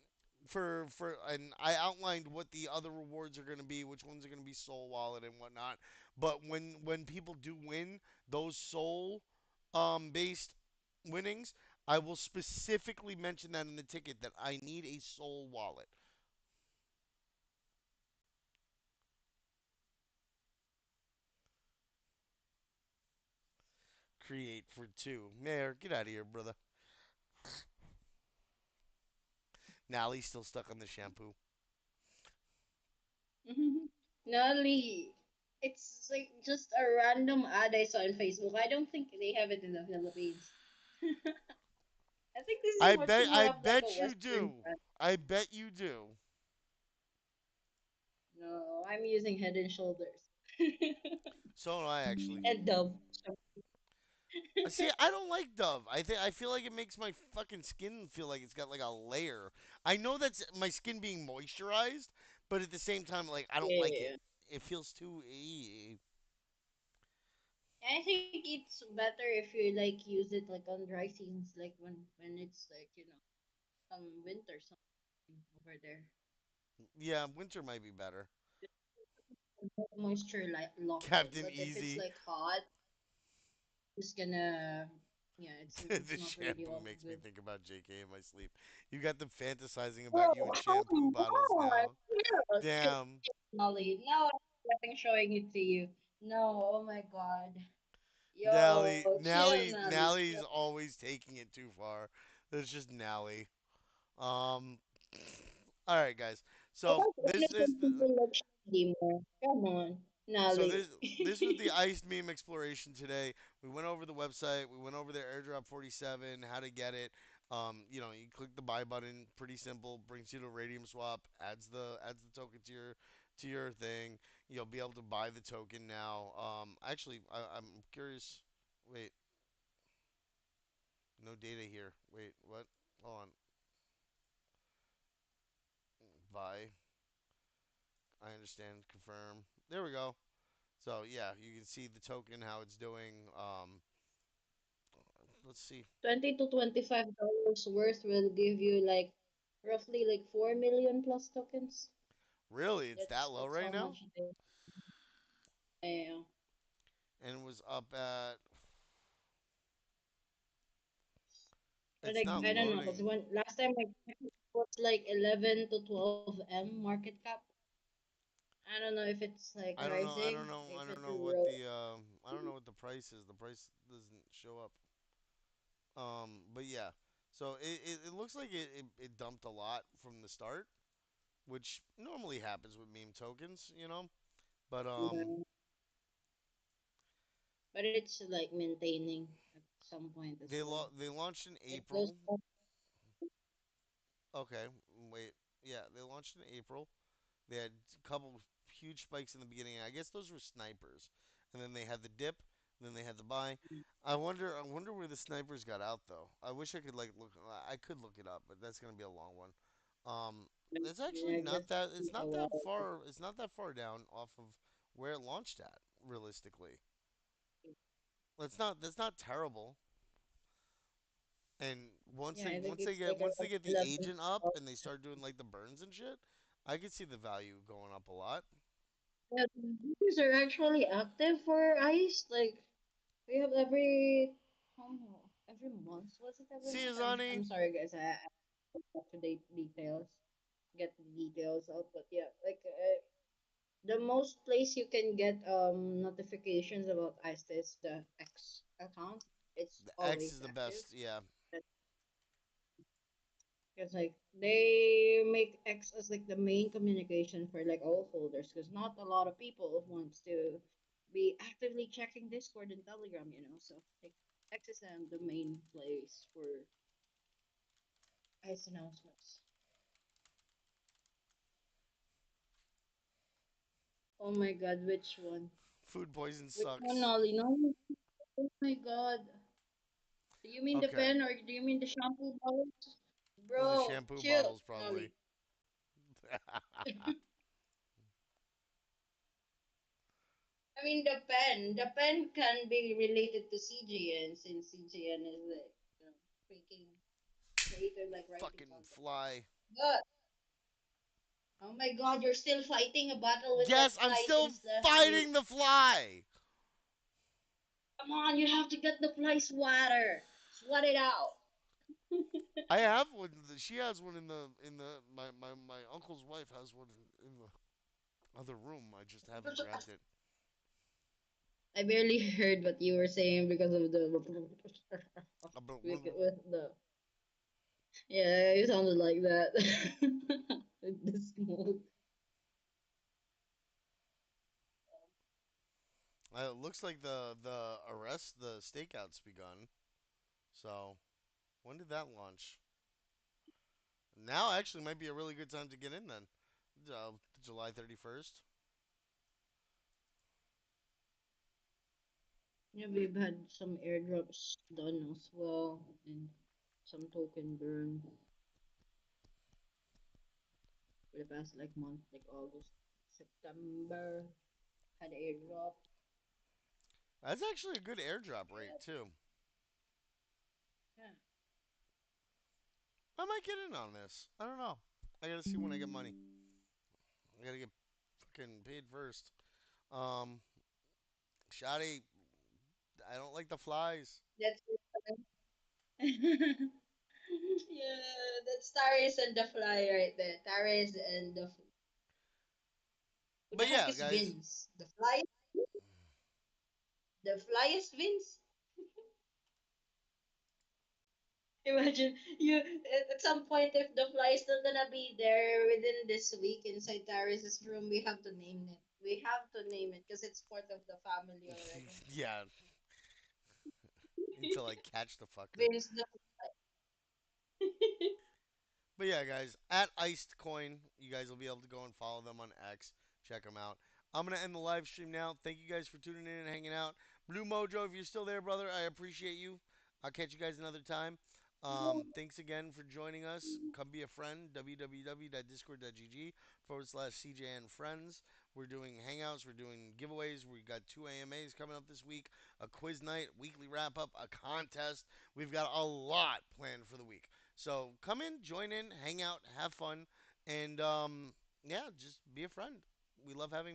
and I outlined what the other rewards are going to be, which ones are going to be Soul Wallet and whatnot. But when people do win those Soul based winnings, I will specifically mention that in the ticket that I need a Soul Wallet. Create for two. Mayor, get out of here, brother. Nally's still stuck on the shampoo. Nolly. It's like just a random ad I saw on Facebook. I don't think they have it in the Philippines. I think this is I more of like a bet you Western do. brand. I bet you do. No, I'm using Head and Shoulders So do I actually. and Dove. See, I don't like Dove. I feel like it makes my fucking skin feel like it's got like a layer. I know that's my skin being moisturized, but at the same time, like I don't like it. Yeah. It feels too. I think it's better if you like use it like on dry seasons, like when it's like winter something over there. Yeah, winter might be better. Moisture like lock in, Captain but if it's Easy. like hot, it's gonna yeah, it's The not really shampoo all makes me good. think about JK in my sleep. You got them fantasizing about Bro, you in shampoo come bottles on! now. Yeah, chill, Damn. chill, Molly. No, I'm nothing showing it to you. No, oh my god. Yo, chill, Molly. Nally's always taking it too far. It's just Nally. Um. All right, guys. I So want innocent people like Shady more. Come on, so Nolly. this was the ice meme exploration today. We went over the website. We went over the airdrop 47, how to get it. You click the buy button. Pretty simple. Brings you to Radium Swap. Adds the token to your thing. You'll be able to buy the token now. Actually, I'm curious. Wait, no data here. Wait, what? Hold on. Buy. I understand. Confirm. There we go. So yeah, you can see the token, how it's doing. Let's see. 20 to $25 worth will give you like roughly like 4 million plus tokens. Really, it's that low That's right how now, much they. Yeah. and it was up at. But It's like not I don't know, cause loading. when last time I checked, it was like 11 to 12 M market cap. I don't know if it's like I don't know. I don't rising, know. I if don't it know what will. the. I don't know what the price is. The price doesn't show up. But yeah. So it looks like it dumped a lot from the start, which normally happens with meme tokens, you know. But Yeah. But it's like maintaining at some point as well. they launched in It goes April. up. Okay, wait. Yeah, they launched in April. They had a couple huge spikes in the beginning. I guess those were snipers, and then they had the dip. And then they had the buy. I wonder where the snipers got out though. I wish I could like look. I could look it up, but that's gonna be a long one. It's actually Yeah, I guess not that. It's a not that while. far. It's not that far down off of where it launched at. Realistically, that's not. That's not terrible. And Yeah, I think it's like once they around get the 11. agent up and they start doing like the burns and shit, I could see the value going up a lot. Yeah, these are actually active for ICE. Like we have every month. Was it every See month? you, I'm Zonny. sorry, guys. I have to details, get the details out. But yeah, like the most place you can get notifications about ICE is the X account. It's The X is always the active. best. Yeah, Because like they make X as like the main communication for like all folders. Because not a lot of people wants to be actively checking Discord and Telegram, you know. So like X is the main place for ICE announcements. Oh my God, which one? food poison Which one, sucks. Ollie? No. Oh my God. Do you mean the Okay, pen or do you mean the shampoo bottles? the Bro, shampoo chill, bottles probably. Ollie. I mean the pen can be related to CGN since CGN is like freaking creator like writing Fucking content. fly. But oh my God, you're still fighting a battle with that Yes, I'm fly still since last week. fighting the fly. Come on, you have to get the fly swatter. Swat it out. I have one. She has one in the my uncle's wife has one in the other room. I just haven't grabbed it. I barely heard what you were saying because of the with the yeah, you sounded like that with the smoke. It looks like the stakeout's begun. So when did that launch? Now actually might be a really good time to get in then. July 31st. Yeah, we've had some airdrops done as well, and some token burn for the past like month, like August, September. Had airdrop. That's actually a good airdrop rate too. Yeah. I might get in on this. I don't know. I gotta see when I get money. I gotta get fucking paid first. Um, Shoddy, I don't like the flies. That's yeah, that's Taris and the fly right there. Taris and the who the But heck yeah, is guys. Vince? The fly is Vince. Imagine you at some point if the fly is still gonna be there within this week inside Taris's room, we have to name it. We have to name it because it's part of the family already. Yeah, until I catch the fucker. Vince the But yeah, guys, at Iced Coin, you guys will be able to go and follow them on X. Check them out. I'm gonna end the live stream now. Thank you guys for tuning in and hanging out. Blue Mojo, if you're still there, brother, I appreciate you. I'll catch you guys another time. Thanks again for joining us. Come be a friend. www.discord.gg/CJN friends. We're doing hangouts. We're doing giveaways. We got two AMAs coming up this week, a quiz night, weekly wrap up, a contest. We've got a lot planned for the week. So come in, join in, hang out, have fun, and yeah, just be a friend. We love having